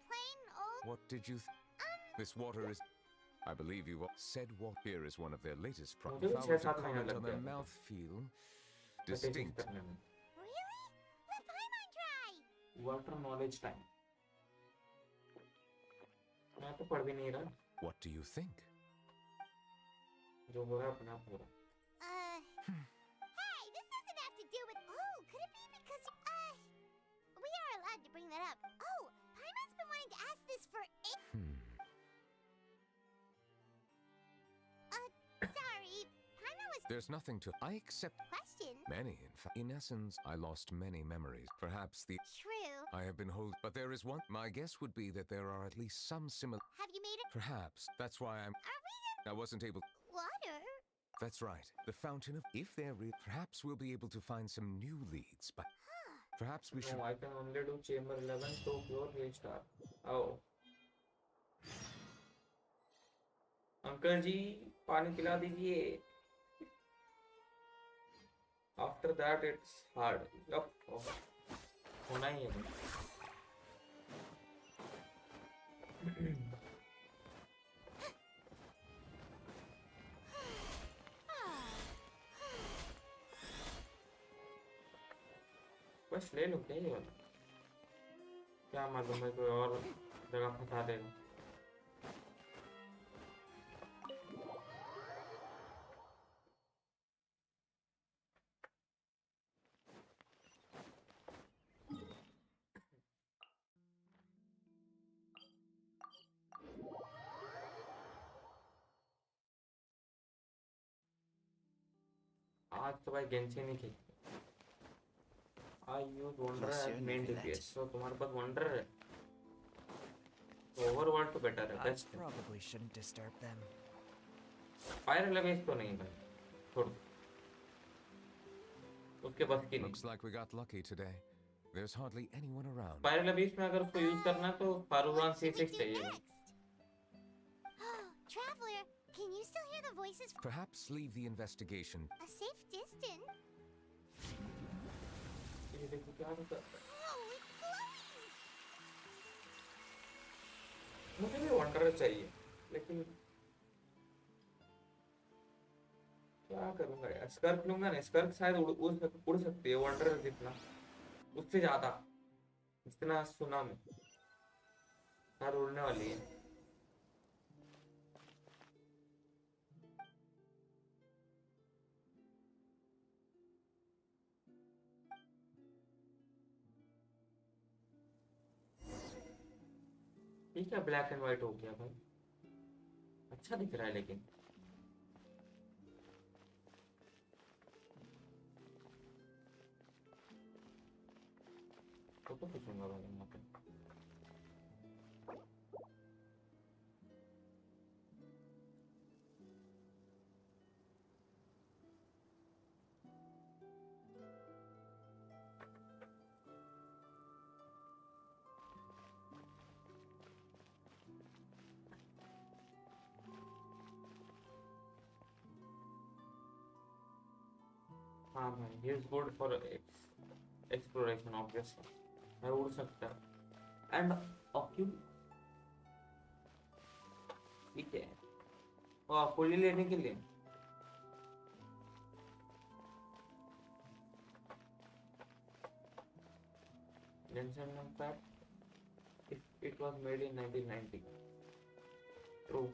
[SPEAKER 2] plain old.
[SPEAKER 6] What did you? This water is. I believe you said what here is one of their latest
[SPEAKER 1] मुझे
[SPEAKER 6] products.
[SPEAKER 1] भी
[SPEAKER 6] If I were
[SPEAKER 1] 6-7
[SPEAKER 6] to
[SPEAKER 1] महीना
[SPEAKER 6] comment
[SPEAKER 1] लग
[SPEAKER 6] on the
[SPEAKER 1] गया था।
[SPEAKER 6] mouthfeel,
[SPEAKER 1] 36
[SPEAKER 6] distinct.
[SPEAKER 1] करने में।
[SPEAKER 2] Really? Let Paimon try!
[SPEAKER 1] Water knowledge time. मैं तो पढ़ भी नहीं रहा.
[SPEAKER 6] What do you think?
[SPEAKER 1] जो हो रहा है अपना पूरा.
[SPEAKER 2] Hey, this doesn't have to do with. Oh, could it be because we are allowed to bring that up. Oh, Paimon's been wanting to ask this for. Sorry, Paimon was.
[SPEAKER 6] There's nothing to. I accept
[SPEAKER 2] Question.
[SPEAKER 6] many, in fact. In essence, I lost many memories. Perhaps the.
[SPEAKER 2] True.
[SPEAKER 6] I have been hold. But there is one. My guess would be that there are at least some similar.
[SPEAKER 2] Have you made it?
[SPEAKER 6] Perhaps. That's why I'm.
[SPEAKER 2] Are we
[SPEAKER 6] I wasn't able.
[SPEAKER 2] water?
[SPEAKER 6] That's right. The fountain of. If there is. Perhaps we'll be able to find some new leads. But. Perhaps we should.
[SPEAKER 1] No, I can only do chamber 11 to pure restart. Oh. Uncle ji पानी पिला दीजिए. After that it's hard. Yup. होना ही है. बस ले लो क्या ये वाला. क्या मालूम है कोई और जगह फंसा देगा. आज तो भाई गेंशिन ही खेलते. I use Wanderer as
[SPEAKER 8] Monsieur
[SPEAKER 1] main
[SPEAKER 8] Neuvillette.
[SPEAKER 1] DPS. So तुम्हारे पास Wanderer है. Overworld तो better है.
[SPEAKER 8] I
[SPEAKER 1] Best है.
[SPEAKER 8] probably shouldn't disturb them.
[SPEAKER 1] Fire Elevator तो नहीं भाई. छोड़. उसके बस की नहीं.
[SPEAKER 6] Looks like we got lucky today. There's hardly anyone around.
[SPEAKER 1] Fire Elevator में अगर उसको यूज करना तो फारूरान
[SPEAKER 2] What should we
[SPEAKER 1] C6
[SPEAKER 2] do
[SPEAKER 1] चाहिए.
[SPEAKER 2] next? Traveler, can you still hear the voices?
[SPEAKER 6] Perhaps leave the investigation.
[SPEAKER 2] A safe distance?
[SPEAKER 1] ये देखो क्या होता है.
[SPEAKER 2] Oh, it's glowing!
[SPEAKER 1] मुझे भी Wanderer चाहिए. लेकिन क्या करूँगा यार. स्कर्क लूँगा ना. स्कर्क शायद उड़ सकती है Wanderer जितना. उससे ज़्यादा. जितना सुना मैं. यार उड़ने वाली है. ठीक है ब्लैक एंड व्हाइट हो गया भाई. अच्छा दिख रहा है लेकिन. फोटो खींचूंगा भाई यहाँ पे. हाँ भाई he is good for exploration obviously. मैं उड़ सकता है and occu ठीक है. और फुली लेने के लिए Genshin impact if it was made in 1990. True.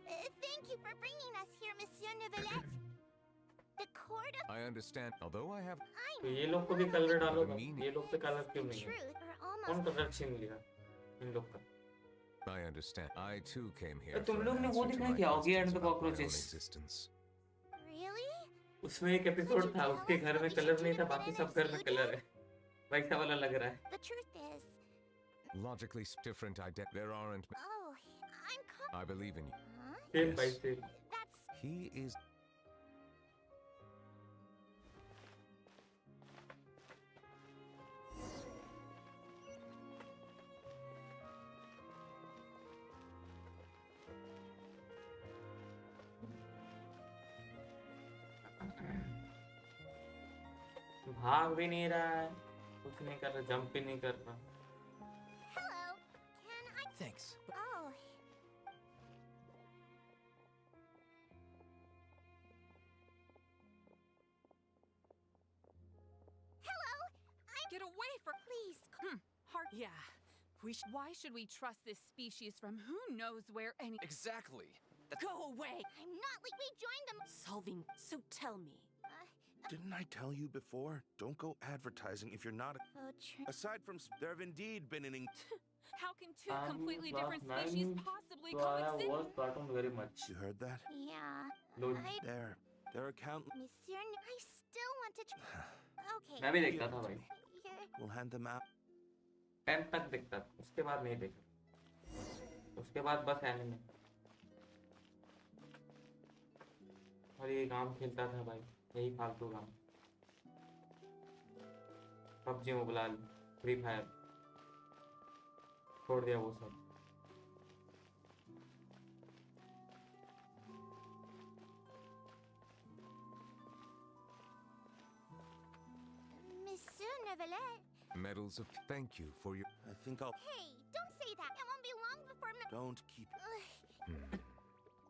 [SPEAKER 2] Thank you for bringing us here, Monsieur Neuvillette. The court of
[SPEAKER 6] I understand. Although I have.
[SPEAKER 1] तो ये लोग को भी कलर डालो भाई.
[SPEAKER 6] Meaning-
[SPEAKER 1] ये लोग पे कलर क्यों नहीं है.
[SPEAKER 2] truth are
[SPEAKER 1] कौन
[SPEAKER 2] almost
[SPEAKER 1] कलर छीन लिया इन लोग का.
[SPEAKER 6] I understand. I too came here.
[SPEAKER 1] तुम
[SPEAKER 6] for
[SPEAKER 1] लोग
[SPEAKER 6] an
[SPEAKER 1] ने वो
[SPEAKER 6] answer to
[SPEAKER 1] देखा
[SPEAKER 6] my
[SPEAKER 1] क्या Augie and
[SPEAKER 6] questions
[SPEAKER 1] the
[SPEAKER 6] about my own
[SPEAKER 1] Cockroaches.
[SPEAKER 6] existence.
[SPEAKER 2] really?
[SPEAKER 1] उसमें एक एपिसोड था उसके घर में कलर नहीं था बाकी सब घर में कलर है. वैसा वाला लग रहा है.
[SPEAKER 2] The truth is,
[SPEAKER 6] Logically different. There aren't.
[SPEAKER 2] oh, I'm
[SPEAKER 6] I believe in you.
[SPEAKER 2] Huh?
[SPEAKER 1] Same bye
[SPEAKER 6] Yes.
[SPEAKER 1] Same.
[SPEAKER 2] That's
[SPEAKER 6] He is.
[SPEAKER 1] भाग भी नहीं रहा है. कुछ नहीं कर रहा. जंप भी नहीं कर रहा.
[SPEAKER 2] hello. Can I?
[SPEAKER 8] Thanks.
[SPEAKER 2] Oh, hello. I'm
[SPEAKER 8] Get away from.
[SPEAKER 2] Please.
[SPEAKER 8] Heart. Yeah. Why should we trust this species from who knows where any?
[SPEAKER 9] Exactly.
[SPEAKER 8] Go away.
[SPEAKER 2] I'm not like we joined them.
[SPEAKER 8] Solving. So tell me.
[SPEAKER 10] Didn't I tell you before? Don't go advertising if you're not a... Aside from... There have indeed been an...
[SPEAKER 8] How can two
[SPEAKER 1] I'm
[SPEAKER 8] completely
[SPEAKER 1] class
[SPEAKER 8] different species
[SPEAKER 1] 9,
[SPEAKER 8] possibly
[SPEAKER 1] so I
[SPEAKER 8] coexist?
[SPEAKER 1] watched cartoon very much.
[SPEAKER 10] You heard that?
[SPEAKER 2] Yeah.
[SPEAKER 1] Load.
[SPEAKER 10] There are countless...
[SPEAKER 2] Monsieur, I still want to. Okay.
[SPEAKER 1] मैं भी देखता था भाई.
[SPEAKER 2] You're...
[SPEAKER 10] We'll hand them out.
[SPEAKER 1] 10 तक देखता था. उसके बाद नहीं देखा. उसके बाद बस एनिमे. और ये काम खेलता था भाई. यही फालतू काम. PUBG mobile, free fire. छोड़ दिया वो सब.
[SPEAKER 2] Monsieur Nevelet.
[SPEAKER 6] Medals of thank you for your.
[SPEAKER 10] I think I'll...
[SPEAKER 2] Hey, don't say that. It won't be long before.
[SPEAKER 10] Don't keep...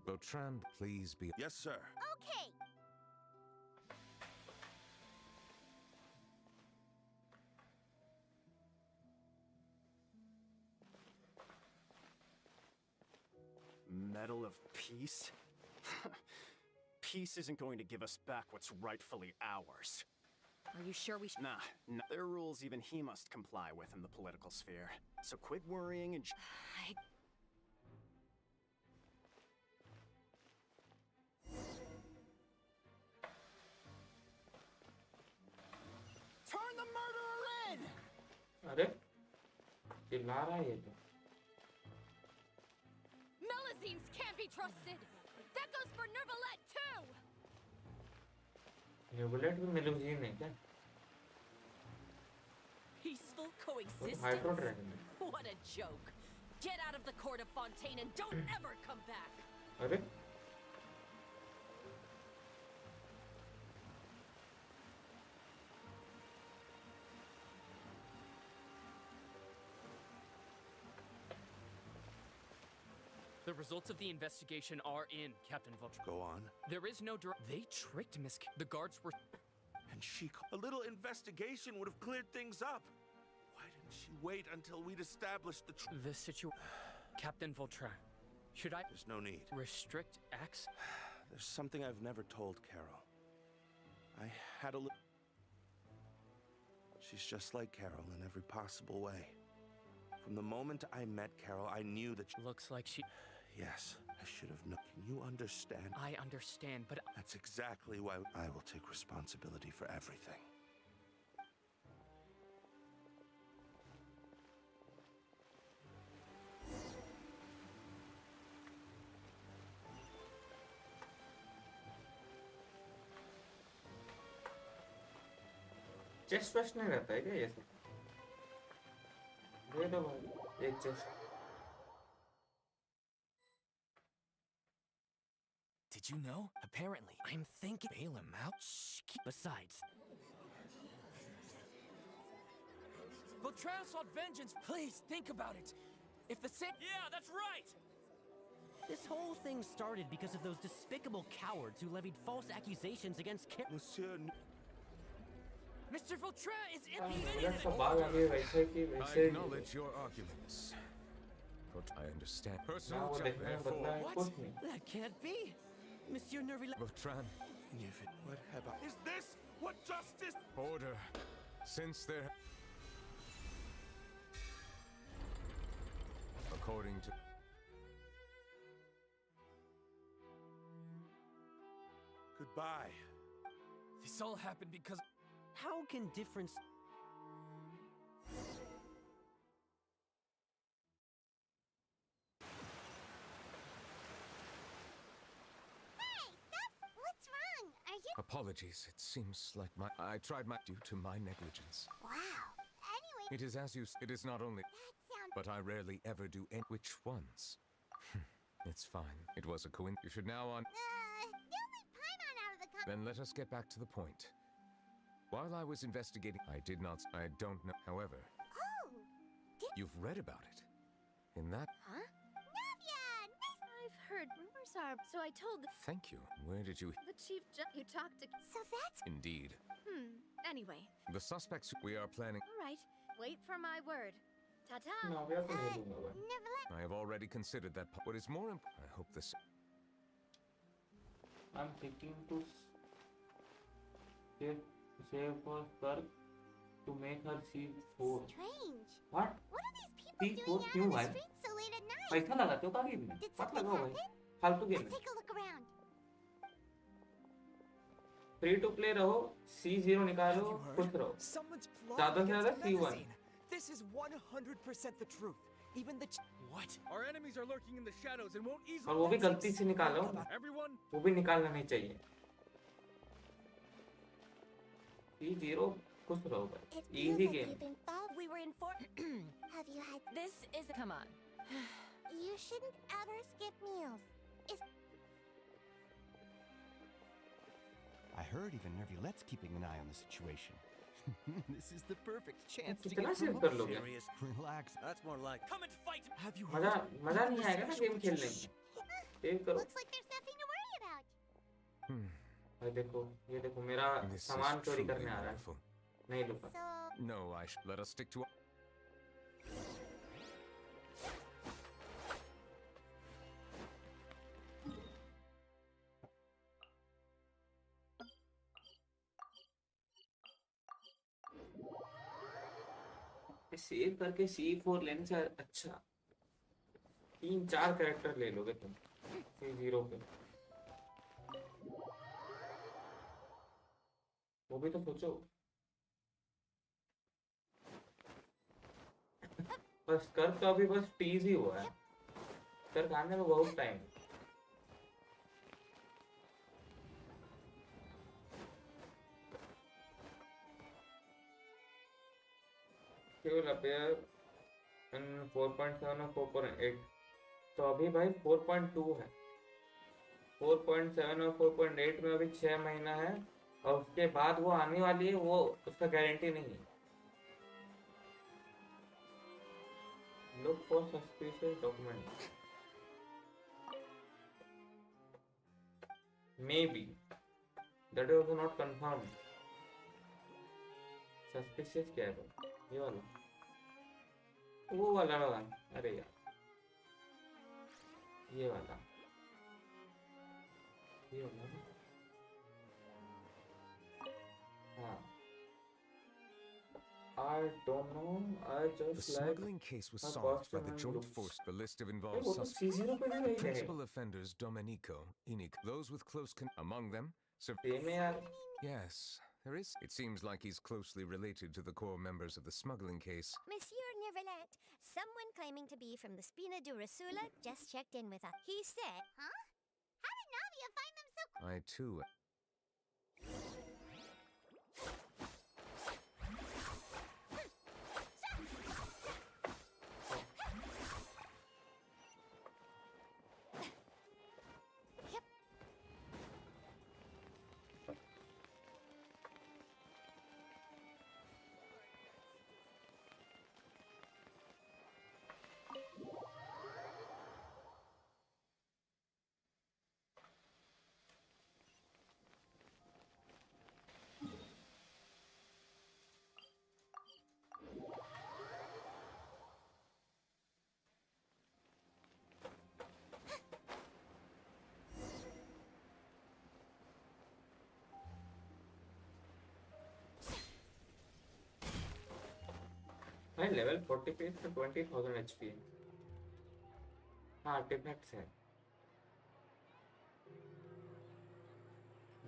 [SPEAKER 6] Beltran, please be.
[SPEAKER 10] Yes, sir.
[SPEAKER 2] Okay.
[SPEAKER 9] Medal of Peace? Peace isn't going to give us back what's rightfully ours.
[SPEAKER 5] Are you sure we should?
[SPEAKER 9] Nah, there are rules even he must comply with in the political sphere. So quit worrying and... Turn the murderer in!
[SPEAKER 1] अरे चिल्ला रहा है ये तो.
[SPEAKER 8] Melazines can't be trusted. That goes for Nervalet too.
[SPEAKER 1] ये bullet भी मेलुजीन है क्या?
[SPEAKER 8] Peaceful
[SPEAKER 1] वो
[SPEAKER 8] coexistence.
[SPEAKER 1] हाइड्रो ड्रैगन है.
[SPEAKER 8] What a joke. Get out of the court of Fontaine and don't ever come back.
[SPEAKER 1] अरे
[SPEAKER 11] The results of the investigation are in, Captain Vulture.
[SPEAKER 10] Go on.
[SPEAKER 11] There is no They tricked Miss... The guards were...
[SPEAKER 10] And she... A little investigation would have cleared things up. Why didn't she wait until we'd established the...
[SPEAKER 11] The situation... Captain Vulture, should I...
[SPEAKER 10] There's no need.
[SPEAKER 11] Restrict acts?
[SPEAKER 10] There's something I've never told Carol. I had a little... She's just like Carol in every possible way. From the moment I met Carol, I knew that she...
[SPEAKER 11] Looks like she...
[SPEAKER 10] Yes, I should have known. Can you understand?
[SPEAKER 11] I understand, but...
[SPEAKER 10] That's exactly why I will take responsibility for everything.
[SPEAKER 1] Chest waist नहीं रहता है क्या ये सब? दे दो भाई एक chest.
[SPEAKER 12] Did you know? Apparently, I'm thinking bail him out. Shh. Besides,
[SPEAKER 11] Beltran sought vengeance. Please, think about it. If the sin... Yeah, that's right!
[SPEAKER 12] this whole thing started because of those despicable cowards who levied false accusations against
[SPEAKER 10] Monsieur...
[SPEAKER 11] Mr. Beltran is
[SPEAKER 1] bullet को भाग आगे वैसे की
[SPEAKER 6] I
[SPEAKER 1] वैसे.
[SPEAKER 6] acknowledge your arguments. But I understand.
[SPEAKER 1] ना
[SPEAKER 6] Personal
[SPEAKER 1] वो
[SPEAKER 6] check,
[SPEAKER 1] देखने में
[SPEAKER 6] therefore.
[SPEAKER 1] बदला है कुछ नहीं.
[SPEAKER 12] that can't be. Monsieur Nerville.
[SPEAKER 6] Beltran,
[SPEAKER 10] What have I... Is this what justice...
[SPEAKER 6] order. Since there... According to...
[SPEAKER 10] Goodbye.
[SPEAKER 11] This all happened because...
[SPEAKER 12] How can difference...
[SPEAKER 2] Hey, Steph, what's wrong? Are you?
[SPEAKER 6] Apologies. It seems like I tried my... Due to my negligence.
[SPEAKER 2] Wow. Anyway,
[SPEAKER 6] It is as you... It is not only...
[SPEAKER 2] that sounds.
[SPEAKER 6] But I rarely ever do any... Which ones? It's fine. It was a coincidence. You should now on...
[SPEAKER 2] The only Paimon out of the
[SPEAKER 6] Then let us get back to the point. While I was investigating... I did not... I don't know... However...
[SPEAKER 2] Oh,
[SPEAKER 6] You've read about it. In that...
[SPEAKER 2] Navia, nice.
[SPEAKER 4] I've heard rumors cops are, so I told
[SPEAKER 6] Thank you. Where did you...
[SPEAKER 4] the chief who talked to.
[SPEAKER 2] So that's
[SPEAKER 6] Indeed.
[SPEAKER 4] Anyway,
[SPEAKER 6] The suspects we are planning...
[SPEAKER 4] all right. Wait for my word. Ta-ta.
[SPEAKER 1] ना भैया तो नहीं दूंगा भाई.
[SPEAKER 2] never let.
[SPEAKER 6] I have already considered that... What is more important... I hope this...
[SPEAKER 1] I'm thinking to save for Kirk to make her C4.
[SPEAKER 2] Strange.
[SPEAKER 1] What?
[SPEAKER 2] What are these people
[SPEAKER 1] C4
[SPEAKER 2] doing out
[SPEAKER 1] क्यों
[SPEAKER 2] on the
[SPEAKER 1] भाई?
[SPEAKER 2] streets so late at night?
[SPEAKER 1] पैसा लगाते हो क्या game में?
[SPEAKER 2] Did
[SPEAKER 1] मत
[SPEAKER 2] something
[SPEAKER 1] लगाओ भाई.
[SPEAKER 2] happen?
[SPEAKER 1] फालतू गेम
[SPEAKER 2] Let's
[SPEAKER 1] है.
[SPEAKER 2] take a look around.
[SPEAKER 1] Free to play रहो. C0 निकालो. खुश रहो.
[SPEAKER 11] Someone's
[SPEAKER 1] ज़्यादा
[SPEAKER 11] plotting
[SPEAKER 1] से
[SPEAKER 11] against
[SPEAKER 1] ज़्यादा
[SPEAKER 11] the
[SPEAKER 1] C1.
[SPEAKER 11] magazine. This is 100% the truth. Even the what?
[SPEAKER 13] Our enemies are lurking in the shadows and won't easily.
[SPEAKER 1] और वो भी गलती से निकालो.
[SPEAKER 13] Everyone,
[SPEAKER 1] वो भी निकालना नहीं चाहिए. C0 खुश रहो भाई.
[SPEAKER 2] It's
[SPEAKER 1] Easy
[SPEAKER 2] beautiful
[SPEAKER 1] game.
[SPEAKER 2] you've been followed.
[SPEAKER 5] We were informed.
[SPEAKER 2] Have you had?
[SPEAKER 5] This is.
[SPEAKER 3] Come on.
[SPEAKER 2] You shouldn't ever skip meals. If
[SPEAKER 14] I heard even Nervulette's keeping an eye on the situation. This is the perfect chance to
[SPEAKER 1] कितना
[SPEAKER 14] get
[SPEAKER 1] save कर लोगे?
[SPEAKER 10] Serious?
[SPEAKER 14] Relax.
[SPEAKER 13] that's more like.
[SPEAKER 11] come and fight.
[SPEAKER 10] Have you
[SPEAKER 1] मजा
[SPEAKER 10] heard?
[SPEAKER 1] मजा नहीं आएगा ना game खेलने में. सेव करो.
[SPEAKER 2] looks like there's nothing to worry about.
[SPEAKER 1] भाई देखो ये देखो मेरा
[SPEAKER 6] This is
[SPEAKER 1] सामान चोरी
[SPEAKER 6] truly
[SPEAKER 1] करने आ रहा है.
[SPEAKER 6] wonderful.
[SPEAKER 1] नहीं लुका.
[SPEAKER 2] So
[SPEAKER 6] No, let us stick to...
[SPEAKER 1] save करके C4 लेने से अच्छा 3-4 कैरेक्टर ले लोगे तुम C0 पे. वो भी तो सोचो. बस कर तो अभी बस टीज ही हुआ है. कर खाने में बहुत time. He will appear in 4.7 और 4.8. तो अभी भाई 4.2 है. 4.7 और 4.8 में अभी 6 महीना है और उसके बाद वो आने वाली है. वो उसका गारंटी नहीं है. Look for suspicious documents. Maybe. That is also not confirmed. Suspicious क्या है भाई? ये वाला. वो वाला वाला. अरे यार. ये वाला. ये वाला. हाँ. I don't know. I
[SPEAKER 6] The
[SPEAKER 1] just like.
[SPEAKER 6] smuggling case was solved by the joint force. The list of involved
[SPEAKER 1] वो तो
[SPEAKER 6] suspects.
[SPEAKER 1] C0 पे भी वही है.
[SPEAKER 6] Principal offenders Domenico, Inic, those with close among them.
[SPEAKER 1] Same है यार.
[SPEAKER 6] Yes, there is. It seems like he's closely related to the core members of the smuggling case.
[SPEAKER 2] Monsieur Nervalette, someone claiming to be from the Spina de Rasula just checked in with us. He said, huh? How did Navia find them so quick?
[SPEAKER 6] I too.
[SPEAKER 1] भाई level 40 पे इसका 20,000 HP है. हाँ artefacts है.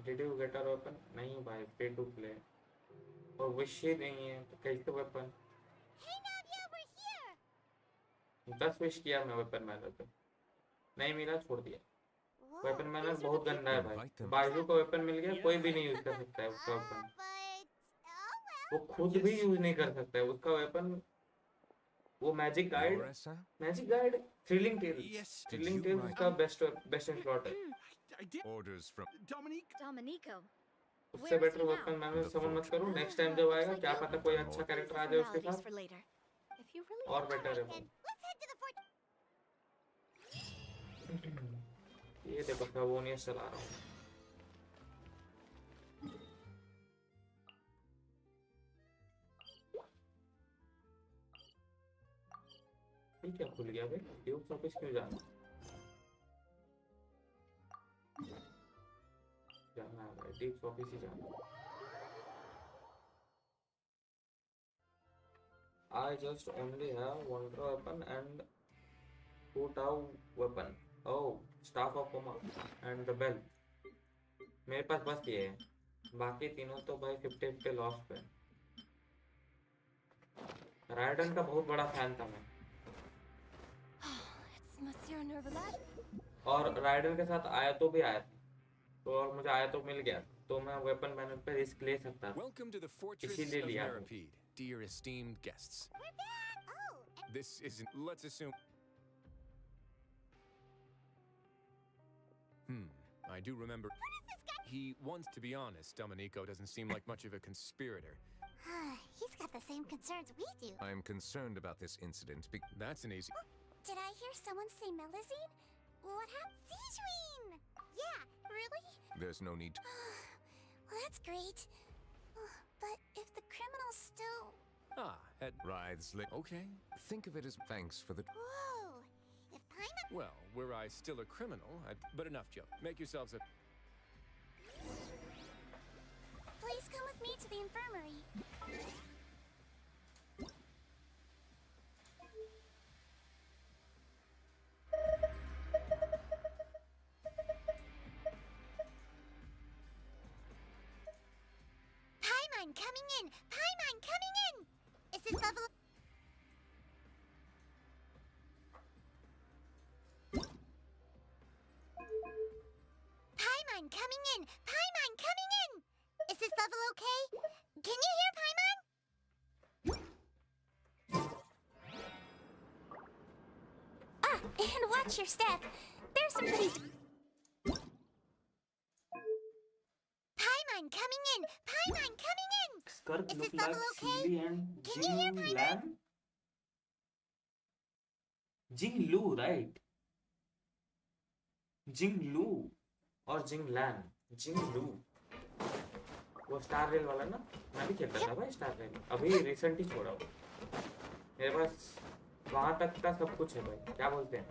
[SPEAKER 1] Did you get a weapon? नहीं भाई pay to play. और wish ही नहीं है तो कैसे weapon?
[SPEAKER 2] Hey Navia, we're here!
[SPEAKER 1] 10 wish किया मैं वेपन मैनर पे. नहीं मिला छोड़ दिया.
[SPEAKER 2] Whoa,
[SPEAKER 1] weapon manner
[SPEAKER 2] these are
[SPEAKER 1] बहुत
[SPEAKER 2] the
[SPEAKER 1] गंदा है भाई. बाजू को वेपन मिल गया कोई भी नहीं यूज कर सकता है उसका वेपन. वो खुद भी यूज नहीं कर सकता है उसका वेपन. वो मैजिक गाइड थ्रिलिंग टेल्स उसका बेस्ट स्लॉट है.
[SPEAKER 6] Orders from
[SPEAKER 4] Domenico.
[SPEAKER 1] उससे बेटर वेपन मैंने समझ मत करो. नेक्स्ट टाइम जब आएगा क्या पता कोई अच्छा कैरेक्टर आ जाए उसके साथ
[SPEAKER 4] For later. If you really
[SPEAKER 1] और बेटर है वो.
[SPEAKER 2] Let's head to the fort.
[SPEAKER 1] ये देखो फेवोनियस चला रहा हूँ। ये क्या खुल गया भाई? ड्यूक्स ऑफिस क्यों जाना? जाना है भाई, ड्यूक्स ऑफिस ही जाना। I just only have one weapon and two tau weapon. Oh, staff of Oma and the bell. मेरे पास बस ये है, बाकी तीनों तो भाई 50-50 लॉस पे। राइडन का बहुत बड़ा फैन था मैं। और राइडर के साथ आया तो भी आया था, तो और मुझे आया तो मिल गया, तो मैं वेपन मैनुअल पे रिस्क ले सकता था, इसीलिए लिया।
[SPEAKER 6] Dear esteemed guests.
[SPEAKER 2] We're back! Oh,
[SPEAKER 6] This isn't. Let's assume. I do remember.
[SPEAKER 2] what is this guy?
[SPEAKER 6] He wants to be honest. Domenico doesn't seem like much of a conspirator.
[SPEAKER 2] He's got the same concerns we do.
[SPEAKER 6] I'm concerned about this incident. That's an easy.
[SPEAKER 2] Did I hear someone say Melazine? What happened? Zijween! Yeah, really?
[SPEAKER 6] There's no need to.
[SPEAKER 2] Well, that's great. But if the criminal's still...
[SPEAKER 6] At writhes. Okay. Think of it as thanks for the.
[SPEAKER 2] Whoa! If Paimon...
[SPEAKER 6] Well, were I still a criminal, but enough joke. Make yourselves a.
[SPEAKER 2] Please come with me to the infirmary. Paimon coming in! Paimon coming in! Is this level... Paimon coming in! Paimon coming in! Is this level okay? Can you hear Paimon? And watch your step. There's some pretty... Paimon coming in! Paimon coming in!
[SPEAKER 1] Skirk
[SPEAKER 2] Is
[SPEAKER 1] look
[SPEAKER 2] this level
[SPEAKER 1] like
[SPEAKER 2] okay?
[SPEAKER 1] Silly and
[SPEAKER 2] Can you hear
[SPEAKER 1] Jing
[SPEAKER 2] Paimon?
[SPEAKER 1] Lan? Jing Lu, right? Jing Lu और जिंग लैन, जिंग लू, वो star rail वाला ना, मैं भी खेलता था भाई स्टार रेल, अभी रिसेंट ही छोड़ा हूँ। मेरे पास वहाँ तक का सब कुछ है भाई, क्या बोलते हैं,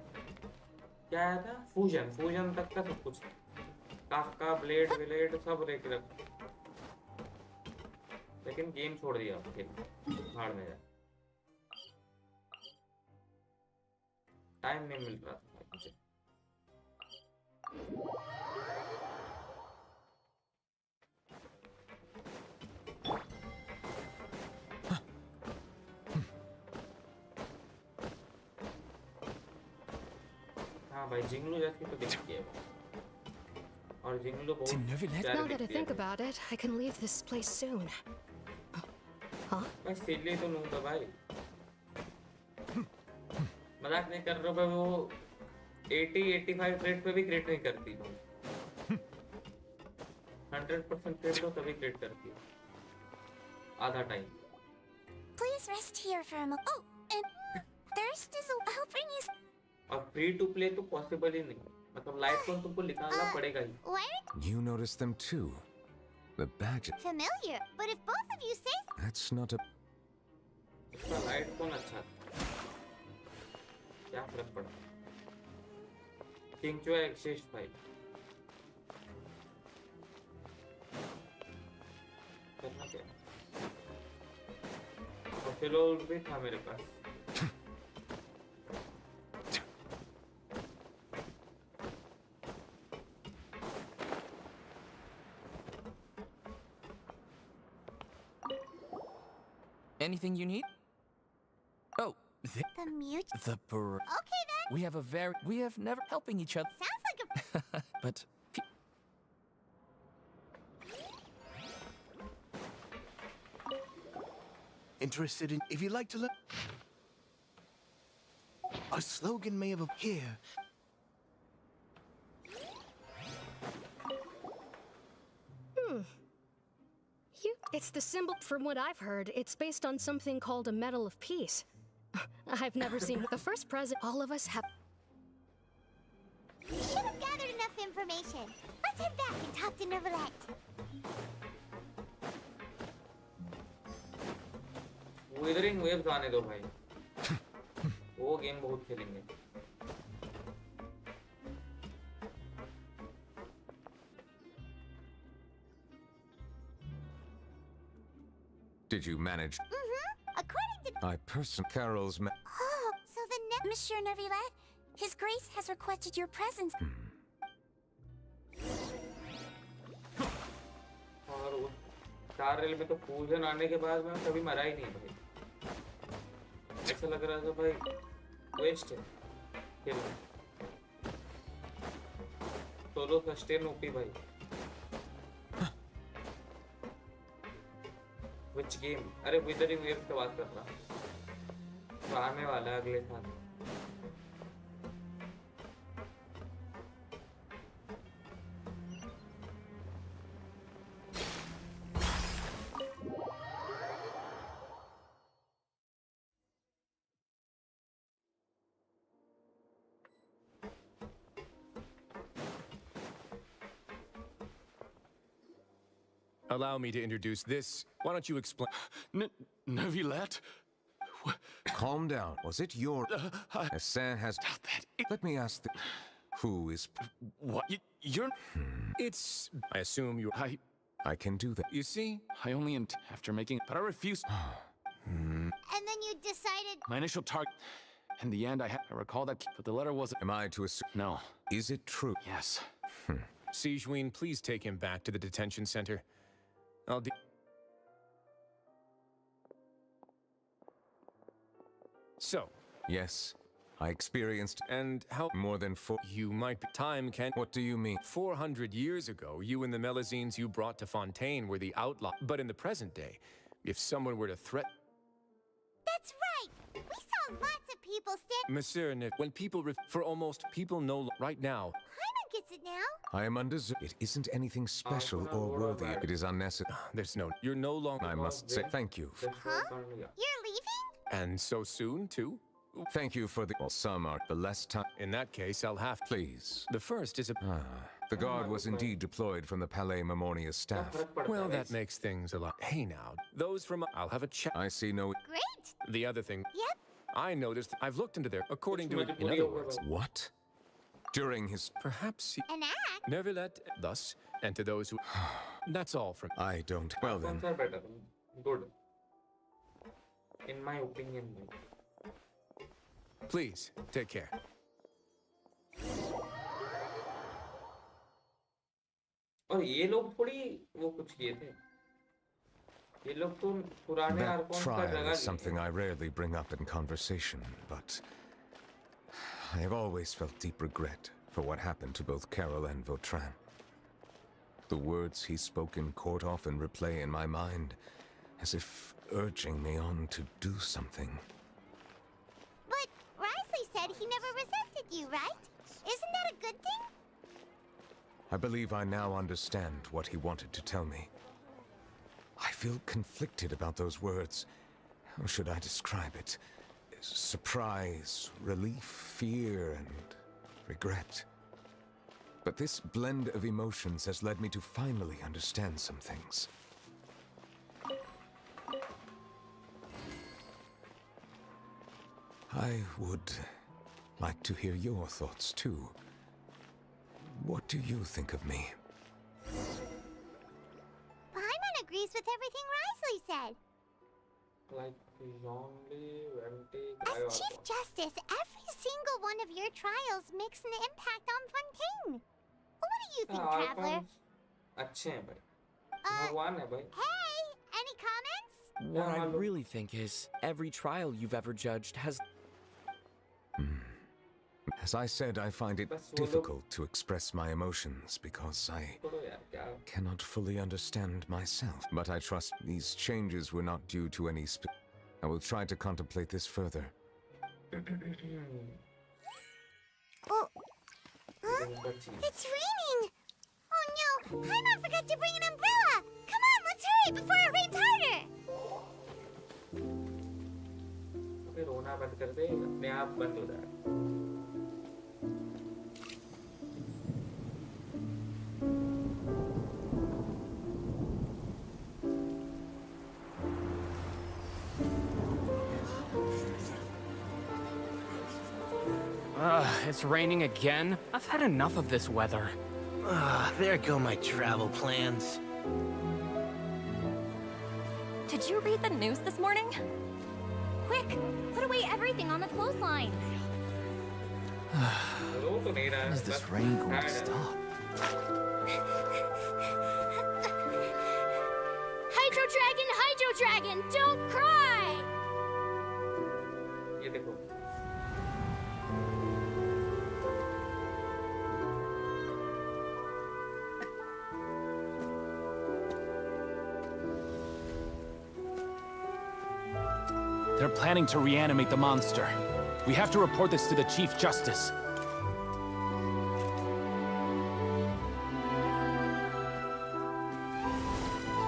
[SPEAKER 1] क्या आया था, फ्यूजन तक का सब कुछ है, काफका, ब्लेड विलेड सब रेक रख, लेकिन गेम छोड़ दिया खेल, भाड़ में जा, टाइम नहीं मिल रहा था मुझे। हाँ भाई जिंगलू जैसी तो दिखती है वो, और जिंगलू बहुत
[SPEAKER 15] Now
[SPEAKER 1] प्यारी
[SPEAKER 15] that I
[SPEAKER 1] दिखती
[SPEAKER 15] think
[SPEAKER 1] है।
[SPEAKER 15] about it, I can leave this place soon. Huh?
[SPEAKER 1] मैं सिल्ली तो नूब है भाई, मजाक नहीं कर रहा भाई, वो 80-85 क्रेट पे भी क्रेट नहीं करती, 100% क्रेट तो तभी क्रेट करती है, आधा time.
[SPEAKER 2] Please rest here for a moment. Oh, and thirst is... I'll bring you...
[SPEAKER 1] और फ्री टू प्ले तो पॉसिबल ही नहीं, मतलब लाइट को तुमको निकालना पड़ेगा ही।
[SPEAKER 2] Where?
[SPEAKER 6] You noticed them too. The badge.
[SPEAKER 2] Familiar, but if both of you say...
[SPEAKER 6] That's not a.
[SPEAKER 1] इसका light कौन अच्छा था? क्या फर्क पड़ा? किंग चो एक्सिस्ट भाई। करना क्या? और फिलो भी था मेरे पास।
[SPEAKER 11] Anything you need? Oh,
[SPEAKER 2] The mute...
[SPEAKER 11] the
[SPEAKER 2] Okay then.
[SPEAKER 11] we have never helping each other.
[SPEAKER 2] Sounds like a...
[SPEAKER 11] But
[SPEAKER 14] Interested in if you'd like to look. A slogan may have here.
[SPEAKER 15] It's the symbol. From what I've heard, it's based on something called a Medal of Peace. I've never seen the first president. All of us have...
[SPEAKER 2] We should have gathered enough information. Let's head back and talk to Neverlet.
[SPEAKER 1] Withering waves आने दो भाई वो game बहुत खेलेंगे
[SPEAKER 6] Did you manage?
[SPEAKER 2] According to...
[SPEAKER 6] I Carol's
[SPEAKER 2] Oh, so the Monsieur Neverlet, His Grace has requested your presence.
[SPEAKER 1] और उस star rail में तो फ्यूजन आने के बाद मैं कभी मरा ही नहीं भाई ऐसा लग रहा था भाई वेस्ट है खेल सोलो सस्टेन ओपी भाई Which game? अरे विदरिंग वेव की बात कर रहा तो आने वाला है अगले साल
[SPEAKER 6] Allow me to introduce this. Why don't you explain?
[SPEAKER 9] Neverlet?
[SPEAKER 6] Calm down. Was it your... Hassan has... Let me ask the... Who is...
[SPEAKER 9] What? You're...
[SPEAKER 6] It's... I assume you... I can do that. You see?
[SPEAKER 9] I only after making... But I refuse...
[SPEAKER 2] And then you decided...
[SPEAKER 9] My initial target... In the end, I recall that... But the letter wasn't...
[SPEAKER 6] Am I to assume...
[SPEAKER 9] No.
[SPEAKER 6] Is it true?
[SPEAKER 9] Yes.
[SPEAKER 6] Sijuin, please take him back to the detention center. I'll So, yes, I experienced, and how more than 4 you might be time can what do you mean? 400 years ago, you and the Melazines you brought to Fontaine were the outlaw, but in the present day, if someone were to threaten...
[SPEAKER 2] That's right! We saw lots of people stand...
[SPEAKER 6] Monsieur Nick, when people for almost people know right now...
[SPEAKER 2] Paimon gets it now!
[SPEAKER 6] I am undeserved. It isn't anything special or worthy. It is unnecessary. There's no... You're no longer... I must say thank you.
[SPEAKER 2] Huh? You're leaving?
[SPEAKER 6] And so soon, too? Thank you for the... Well, some are the less time. In that case, I'll have... Please. The first is a... the guard was indeed deployed from the Palais Memoria's staff. Well, that makes things a lot... Hey, now. Those from... I'll have a chat. I see no...
[SPEAKER 2] Great!
[SPEAKER 6] The other thing...
[SPEAKER 2] Yep.
[SPEAKER 6] I noticed... I've looked into their... According to... In other words... What? During his... Perhaps he...
[SPEAKER 2] An act?
[SPEAKER 6] Never let... Thus, and to those who... That's all from... I don't... Well, then...
[SPEAKER 1] Good. In my opinion,
[SPEAKER 6] Please, take care.
[SPEAKER 1] और ये लोग थोड़ी वो कुछ किए थे ये लोग तो पुराने
[SPEAKER 6] That trial is something I rarely bring up in conversation, but I have always felt deep regret for what happened to both Carol and Vautrin. The words he spoke in court often replay in my mind, as if urging me on to do something.
[SPEAKER 2] But Risley said he never resented you, right? Isn't that a good thing?
[SPEAKER 6] I believe I now understand what he wanted to tell me. I feel conflicted about those words. How should I describe it? Surprise, relief, fear, and regret. But this blend of emotions has led me to finally understand some things. I would like to hear your thoughts, too. What do you think of me?
[SPEAKER 2] Paimon agrees with everything Risley said.
[SPEAKER 1] Like lonely, empty.
[SPEAKER 2] As Chief Justice, every single one of your trials makes an impact on Fontaine. What do you think, Traveler?
[SPEAKER 1] अच्छे हैं भाई. भगवान है भाई.
[SPEAKER 2] Hey, any comments?
[SPEAKER 11] What I really think is, every trial you've ever judged has...
[SPEAKER 6] As I said, I find it difficult to express my emotions because I cannot fully understand myself. But I trust these changes were not due to any I will try to contemplate this further.
[SPEAKER 2] Oh. Huh? It's raining! Oh no! Paimon forgot to bring an umbrella! Come on, let's hurry before it rains harder!
[SPEAKER 1] अबे रोना बंद कर दे अपने आप बंद हो जाए
[SPEAKER 11] it's raining again? I've had enough of this weather.
[SPEAKER 16] There go my travel plans.
[SPEAKER 5] Did you read the news this morning? Quick, put away everything on the clothesline.
[SPEAKER 14] When is this rain going to stop?
[SPEAKER 2] Hydro Dragon, don't cry!
[SPEAKER 1] ये देखो
[SPEAKER 17] They're planning to reanimate the monster. We have to report this to the Chief Justice.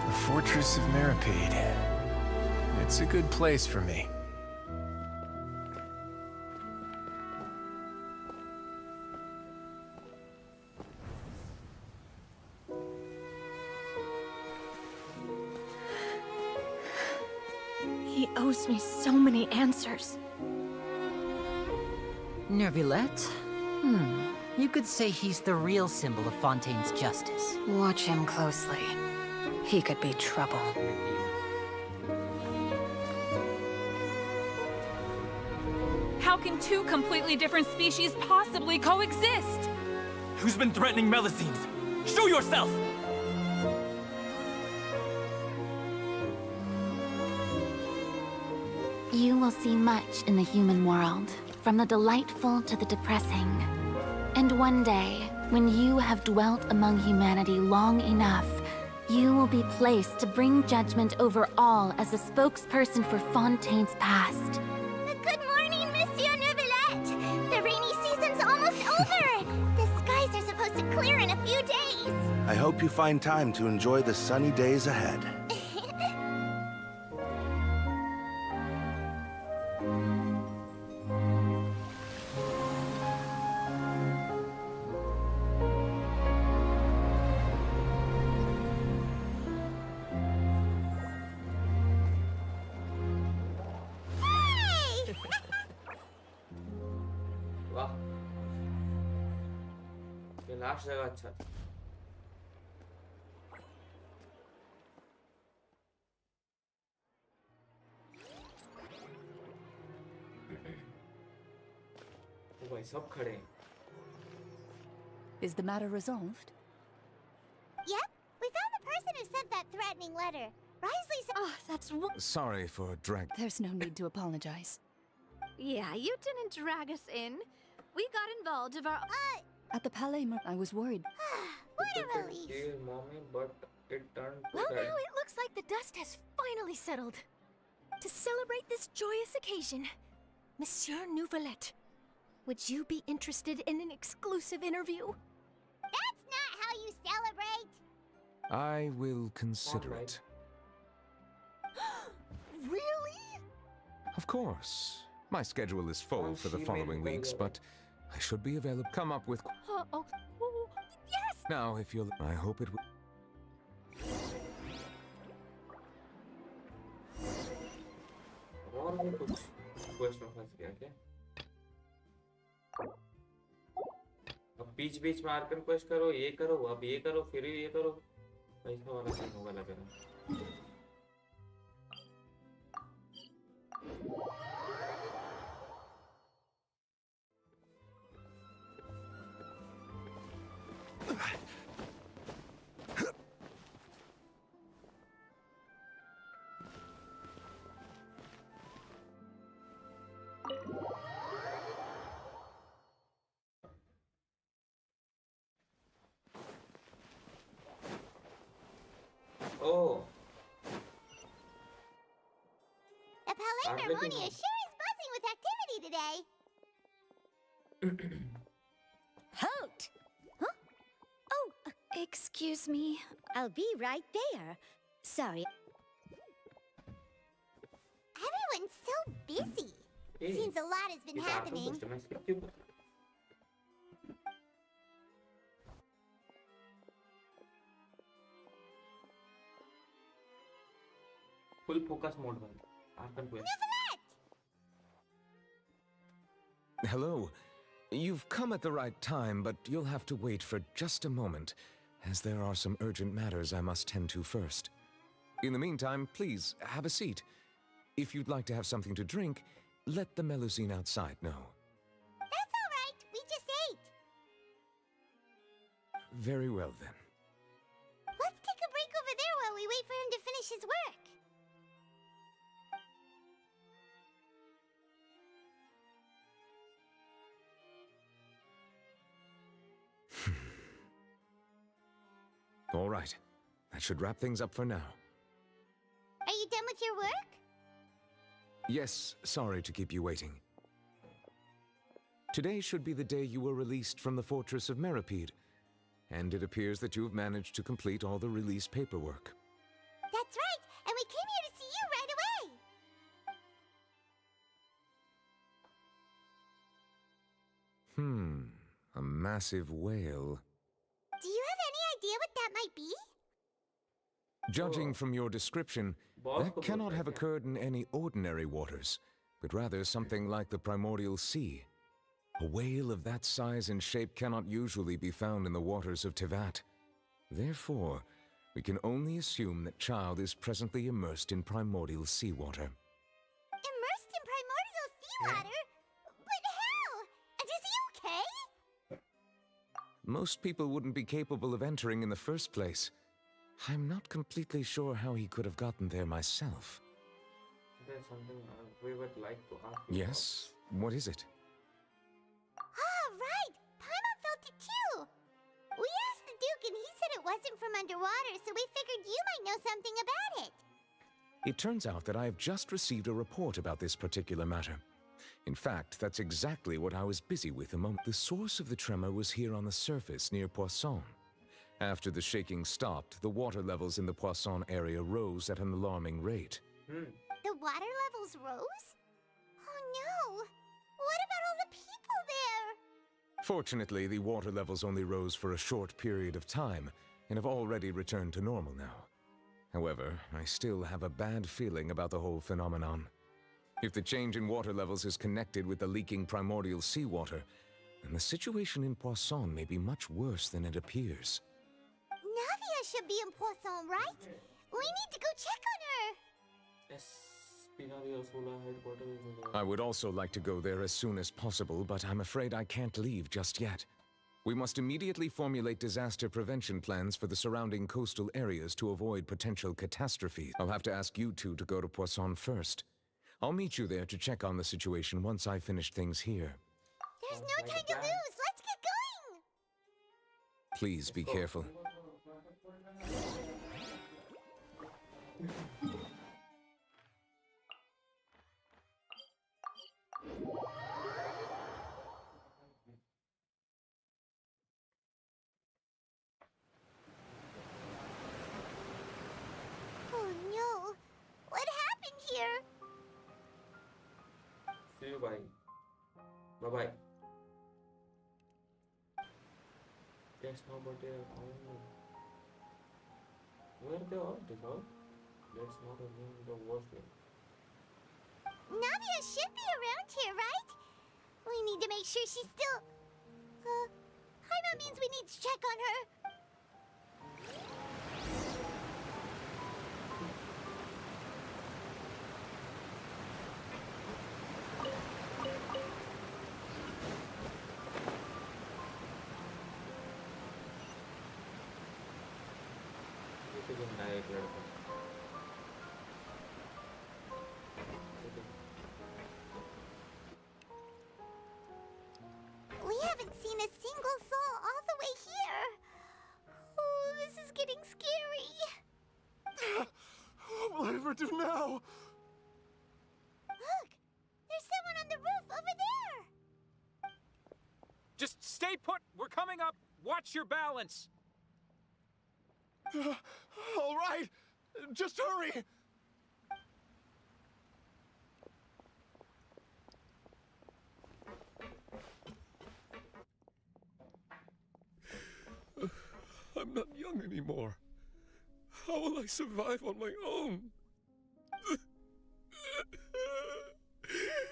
[SPEAKER 6] The Fortress of Meripede. It's a good place for me.
[SPEAKER 15] He owes me so many answers.
[SPEAKER 18] Nervulette? You could say he's the real symbol of Fontaine's justice.
[SPEAKER 7] Watch him closely. He could be trouble.
[SPEAKER 8] How can two completely different species possibly coexist?
[SPEAKER 12] Who's been threatening Melusines? Show yourself!
[SPEAKER 2] You will see much in the human world, from the delightful to the depressing. And one day, when you have dwelt among humanity long enough, you will be placed to bring judgment over all as a spokesperson for Fontaine's past.
[SPEAKER 19] Good morning, Monsieur Neuvillette! The rainy season's almost over! The skies are supposed to clear in a few days!
[SPEAKER 20] I hope you find time to enjoy the sunny days ahead.
[SPEAKER 1] वाह ये last जगह अच्छा था ओ भाई सब खड़े हैं
[SPEAKER 7] Is the matter resolved?
[SPEAKER 2] Yep, we found the person who sent that threatening letter. Risley said—
[SPEAKER 15] Oh, that's
[SPEAKER 6] Sorry for drag.
[SPEAKER 7] There's no need to apologize.
[SPEAKER 4] Yeah, you didn't drag us in. We got involved of our—
[SPEAKER 7] At the Palais, I was worried.
[SPEAKER 2] What a relief.
[SPEAKER 1] Dear mommy, but it turned to
[SPEAKER 15] Well,
[SPEAKER 1] that.
[SPEAKER 15] now it looks like the dust has finally settled. To celebrate this joyous occasion, Monsieur Neuvillette, would you be interested in an exclusive interview?
[SPEAKER 2] That's not how you celebrate!
[SPEAKER 6] I will consider it.
[SPEAKER 15] Really?
[SPEAKER 6] Of course. My schedule is full for the following weeks, but I should be available. Come up with.
[SPEAKER 15] Yes!
[SPEAKER 6] Now, if you'll. I hope it will.
[SPEAKER 1] और भी कुछ question में फंस गया क्या अब बीच बीच में आकर क्वेश्चन करो ये करो अब ये करो फिर ये करो ऐसा वाला सीन होगा लग रहा है Oh.
[SPEAKER 2] The Palais Harmonia sure is buzzing with activity today.
[SPEAKER 19] Halt! Huh? Oh,
[SPEAKER 15] excuse me.
[SPEAKER 19] I'll be right there. Sorry.
[SPEAKER 2] Everyone's so busy.
[SPEAKER 1] Hey,
[SPEAKER 2] Seems a lot has been happening.
[SPEAKER 1] Full focus mode band.
[SPEAKER 6] Hello. You've come at the right time, but you'll have to wait for just a moment, as there are some urgent matters I must tend to first. In the meantime, please, have a seat. If you'd like to have something to drink, let the Melusine outside know.
[SPEAKER 2] That's all right. We just ate.
[SPEAKER 6] Very well, then.
[SPEAKER 2] Let's take a break over there while we wait for him to finish his work.
[SPEAKER 6] All right. That should wrap things up for now.
[SPEAKER 2] Are you done with your work?
[SPEAKER 6] Yes, sorry to keep you waiting. Today should be the day you were released from the Fortress of Meripede, and it appears that you've managed to complete all the release paperwork.
[SPEAKER 2] That's right, and we came here to see you right away.
[SPEAKER 6] A massive whale.
[SPEAKER 2] Do you have any idea what that might be?
[SPEAKER 6] Judging from your description, that cannot have occurred in any ordinary waters, but rather something like the primordial sea. A whale of that size and shape cannot usually be found in the waters of Tevat. Therefore, we can only assume that Child is presently immersed in primordial seawater.
[SPEAKER 2] Immersed in primordial seawater? But how? And is he okay?
[SPEAKER 6] Most people wouldn't be capable of entering in the first place. I'm not completely sure how he could have gotten there myself.
[SPEAKER 1] There's something we would like to ask you.
[SPEAKER 6] Yes? What is it?
[SPEAKER 2] Ah, right! Paimon felt it too! We asked the Duke and he said it wasn't from underwater, so we figured you might know something about it.
[SPEAKER 6] It turns out that I have just received a report about this particular matter. In fact, that's exactly what I was busy with a moment. The source of the tremor was here on the surface near Poisson. After the shaking stopped, the water levels in the Poisson area rose at an alarming rate.
[SPEAKER 2] The water levels rose? Oh no! What about all the people there?
[SPEAKER 6] Fortunately, the water levels only rose for a short period of time and have already returned to normal now. However, I still have a bad feeling about the whole phenomenon. If the change in water levels is connected with the leaking primordial seawater, then the situation in Poisson may be much worse than it appears.
[SPEAKER 2] Navia should be in Poisson, right? We need to go check on her!
[SPEAKER 6] I would also like to go there as soon as possible, but I'm afraid I can't leave just yet. We must immediately formulate disaster prevention plans for the surrounding coastal areas to avoid potential catastrophes. I'll have to ask you two to go to Poisson first. I'll meet you there to check on the situation once I finish things here.
[SPEAKER 2] There's no time to lose! Let's get going!
[SPEAKER 6] Please be careful.
[SPEAKER 2] Oh no! What happened here?
[SPEAKER 1] See you, bye. Bye-bye. That's not what they are. Where they are, default? Let's not assume the worst thing.
[SPEAKER 2] Navia should be around here, right? We need to make sure she's still... Paimon means we need to check on her. We haven't seen a single soul all the way here. Oh, this is getting scary.
[SPEAKER 9] What will I ever do now?
[SPEAKER 2] Look, there's someone on the roof over there.
[SPEAKER 17] Just stay put! We're coming up! Watch your balance!
[SPEAKER 9] All right, just hurry!
[SPEAKER 6] I'm not young anymore. How will I survive on my own?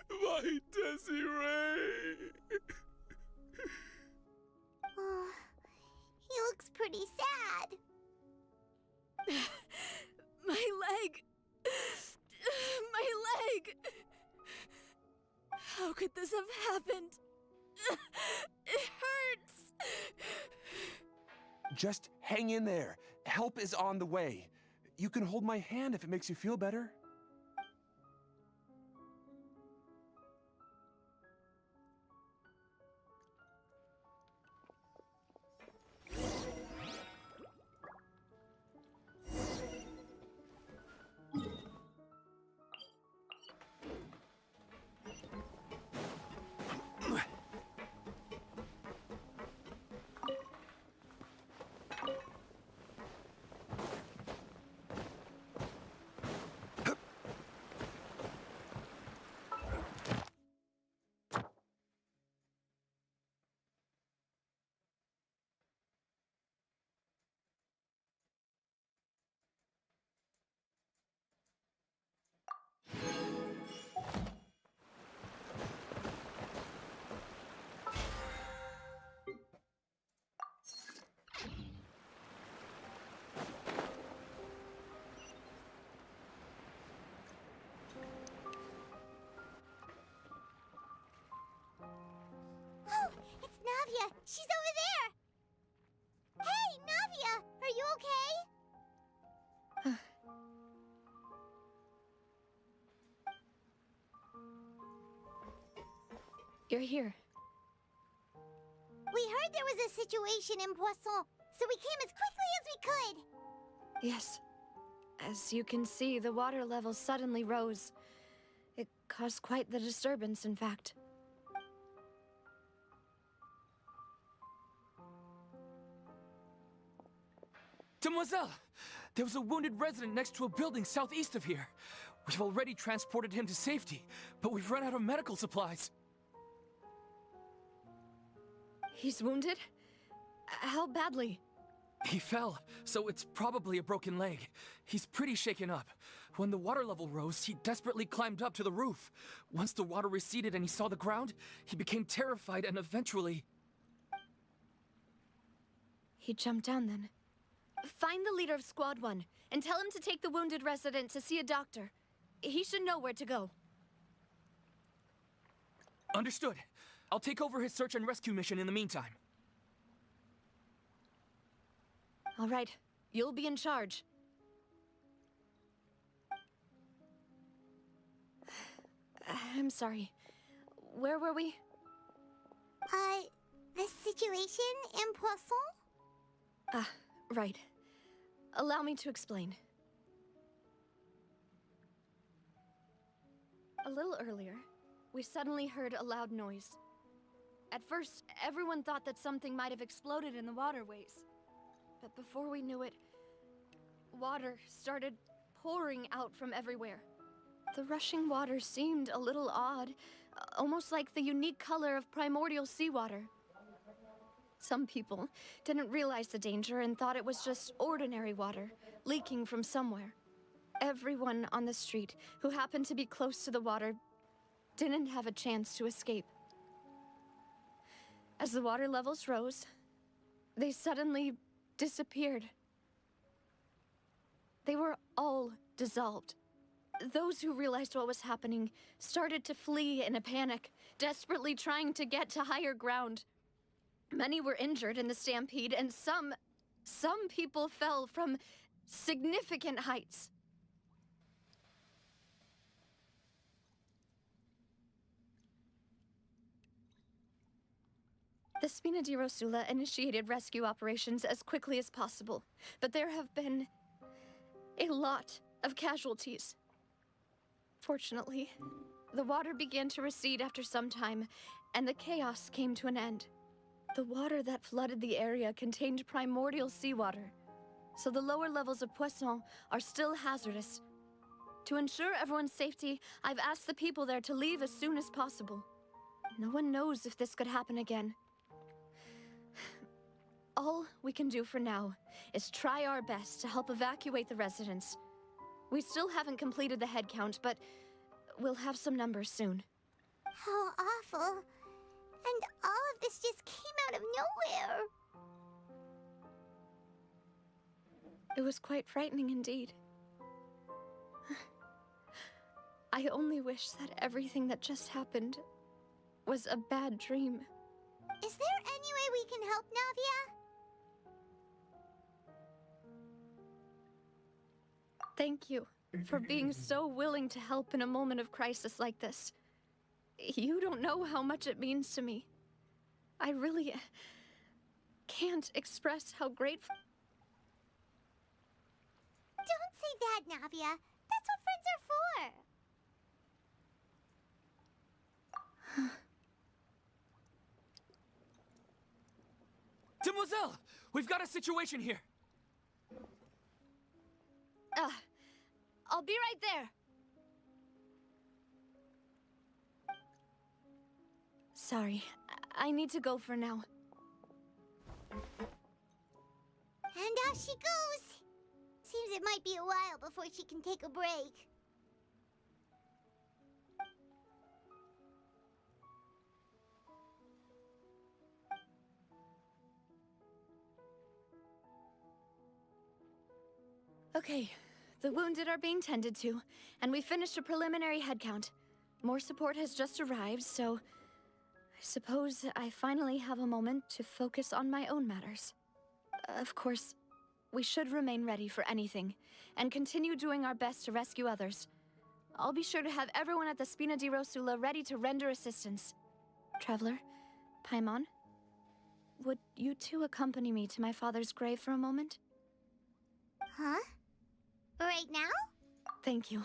[SPEAKER 6] My Desiree!
[SPEAKER 2] Oh, he looks pretty sad.
[SPEAKER 15] My leg! My leg! How could this have happened? It hurts!
[SPEAKER 6] Just hang in there. Help is on the way. You can hold my hand if it makes you feel better.
[SPEAKER 2] Oh, it's Navia. She's over there. Hey, Navia, are you okay?
[SPEAKER 15] You're here.
[SPEAKER 2] We heard there was a situation in Poisson, so we came as quickly as we could.
[SPEAKER 15] Yes. As you can see, the water level suddenly rose. It caused quite the disturbance, in fact.
[SPEAKER 11] Demoiselle! There was a wounded resident next to a building southeast of here. We've already transported him to safety, but we've run out of medical supplies.
[SPEAKER 15] He's wounded? How badly?
[SPEAKER 11] He fell, so it's probably a broken leg. He's pretty shaken up. When the water level rose, he desperately climbed up to the roof. Once the water receded and he saw the ground, he became terrified and eventually...
[SPEAKER 15] He jumped down then. Find the leader of Squad 1 and tell him to take the wounded resident to see a doctor. He should know where to go.
[SPEAKER 11] Understood. I'll take over his search and rescue mission in the meantime.
[SPEAKER 15] All right, you'll be in charge. I'm sorry. Where were we?
[SPEAKER 2] The situation in Poisson?
[SPEAKER 15] Ah, right. Allow me to explain. A little earlier, we suddenly heard a loud noise. At first, everyone thought that something might have exploded in the waterways. But before we knew it, water started pouring out from everywhere. The rushing water seemed a little odd, almost like the unique color of primordial seawater. Some people didn't realize the danger and thought it was just ordinary water, leaking from somewhere. Everyone on the street who happened to be close to the water didn't have a chance to escape. As the water levels rose, they suddenly disappeared. They were all dissolved. Those who realized what was happening started to flee in a panic, desperately trying to get to higher ground. Many were injured in the stampede, and some people fell from significant heights. The Spina di Rosula initiated rescue operations as quickly as possible, but there have been a lot of casualties. Fortunately, the water began to recede after some time, and the chaos came to an end. The water that flooded the area contained primordial seawater, so the lower levels of Poisson are still hazardous. To ensure everyone's safety, I've asked the people there to leave as soon as possible. No one knows if this could happen again. All we can do for now is try our best to help evacuate the residents. We still haven't completed the head count, but we'll have some numbers soon.
[SPEAKER 2] How awful. And all of this just came out of nowhere.
[SPEAKER 15] It was quite frightening indeed. I only wish that everything that just happened was a bad dream.
[SPEAKER 2] Is there any way we can help, Navia?
[SPEAKER 15] Thank you for being so willing to help in a moment of crisis like this. You don't know how much it means to me. I really can't express how grateful.
[SPEAKER 2] Don't say that, Navia. That's what friends are for.
[SPEAKER 11] Demoiselle! We've got a situation here!
[SPEAKER 15] I'll be right there. Sorry, I need to go for now.
[SPEAKER 2] And out she goes. Seems it might be a while before she can take a break.
[SPEAKER 15] Okay, the wounded are being tended to, and we finished a preliminary head count. More support has just arrived, so I suppose I finally have a moment to focus on my own matters. Of course, we should remain ready for anything, and continue doing our best to rescue others. I'll be sure to have everyone at the Spina di Rosula ready to render assistance. Traveler, Paimon, would you two accompany me to my father's grave for a moment?
[SPEAKER 2] Huh? Right now?
[SPEAKER 15] Thank you.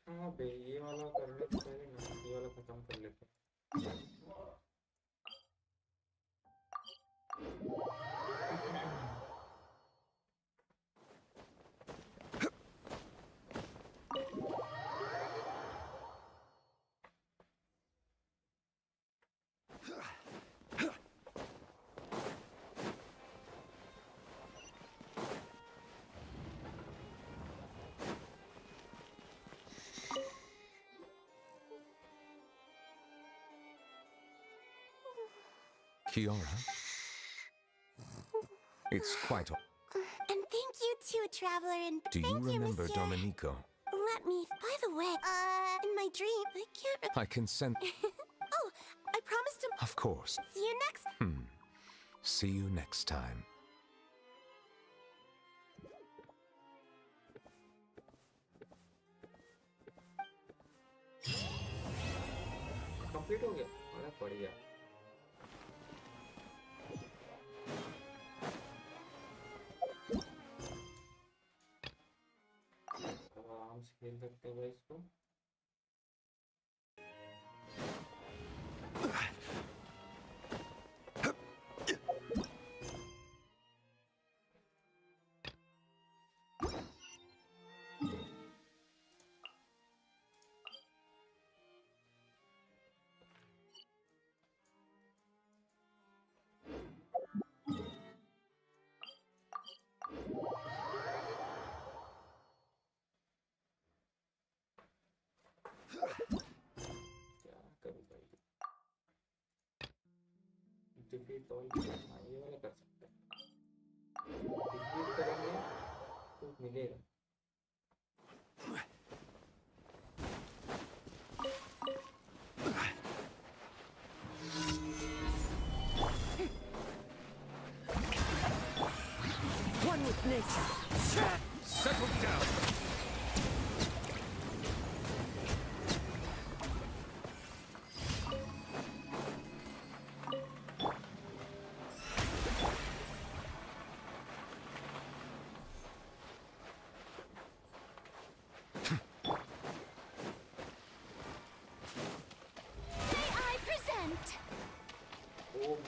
[SPEAKER 1] हाँ बे ये वाला करने से पहले ना ये वाला खत्म कर लेते हैं।
[SPEAKER 6] Kiora? It's quite...
[SPEAKER 2] And thank you too, Traveler, and
[SPEAKER 6] Do you
[SPEAKER 2] thank you,
[SPEAKER 6] remember
[SPEAKER 2] Monsieur.
[SPEAKER 6] Domenico?
[SPEAKER 2] Let me... By the way, in my dream, I can't...
[SPEAKER 6] I can send...
[SPEAKER 2] Oh, I promised him...
[SPEAKER 6] Of course.
[SPEAKER 2] See you next...
[SPEAKER 6] See you next time.
[SPEAKER 1] Complete हो गया अरे बढ़िया आराम से खेल सकते हैं भाई इसको डिफीट ऑल ये वाला कर सकते हैं डिफीट करेंगे तो मिलेगा
[SPEAKER 12] One with nature.
[SPEAKER 6] Settle down.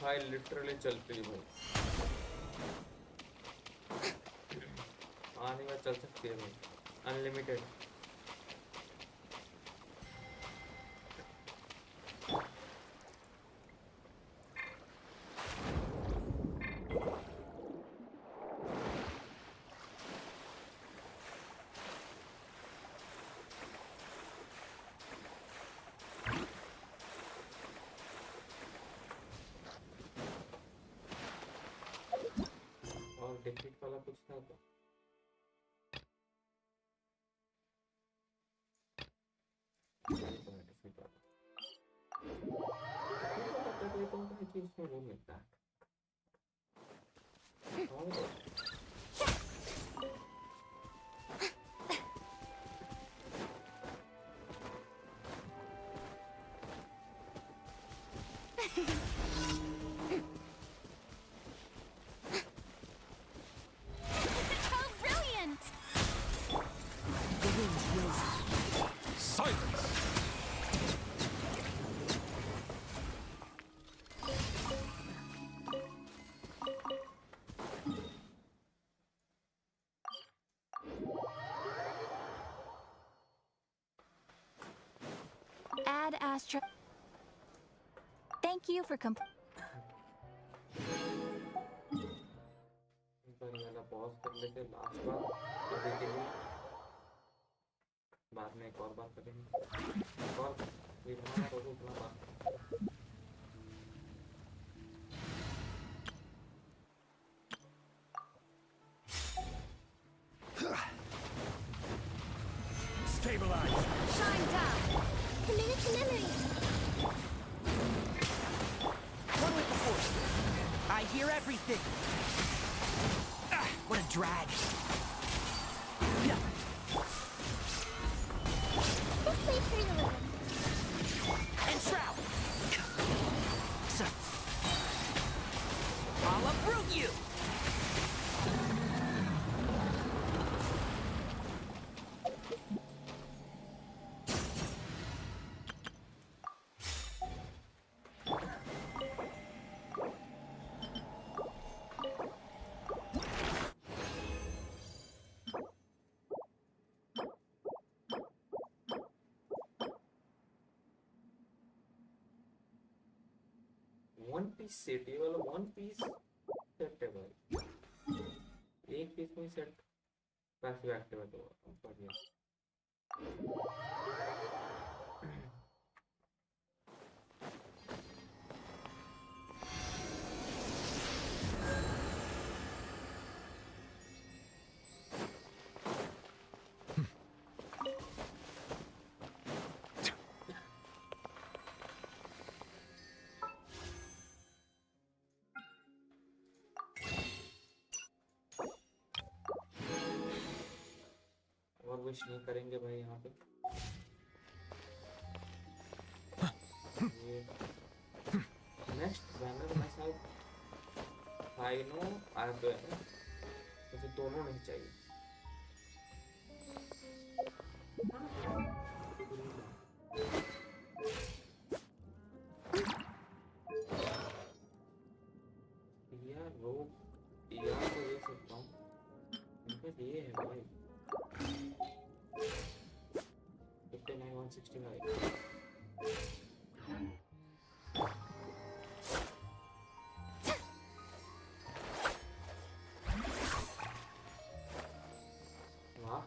[SPEAKER 1] भाई लिटरली चलती है भाई आने में चल सकती है भाई अनलिमिटेड डिफीट वाला कुछ था तो डिफीट वाला कर लेता हूँ तो उसमें वो मिलता है और
[SPEAKER 5] Add Astra. Thank you for
[SPEAKER 1] pause कर लेते लास्ट बार अभी के लिए बाद में एक और बात करेंगे और ये बनाना तो उतना बात
[SPEAKER 2] Stabilize. Shine down. Commit to memory.
[SPEAKER 18] One with the force. I hear everything. Ah, what a drag. Yeah.
[SPEAKER 2] This way through the ribbon.
[SPEAKER 18] And shroud. So, I'll uproot you.
[SPEAKER 1] One piece set ये वाला one piece set है भाई एक piece में set passive activate होगा बढ़िया और wish नहीं करेंगे भाई यहाँ पे नेक्स्ट बैनर में शायद फाइनो आगे है मुझे दोनों नहीं चाहिए यार वो यार तो ये सकता हूँ इनका ये है भाई 59 169 वाह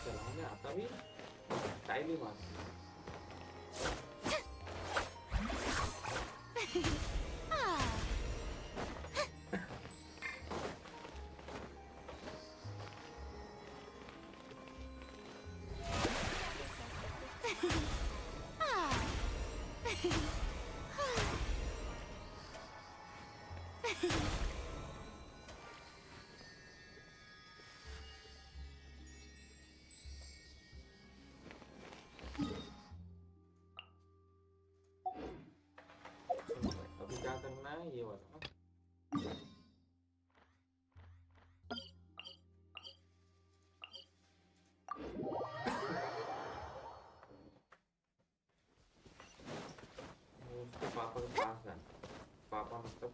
[SPEAKER 1] चलाने आता भी टाइम ही मार अभी क्या करना है ये वाला उसके पापा के पास है पापा मतलब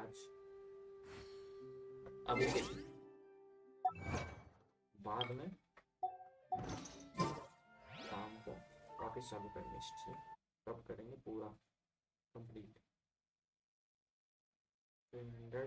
[SPEAKER 1] आज अभी के बाद में काम को वापस चालू करेंगे, इससे तब करेंगे पूरा कंप्लीट 300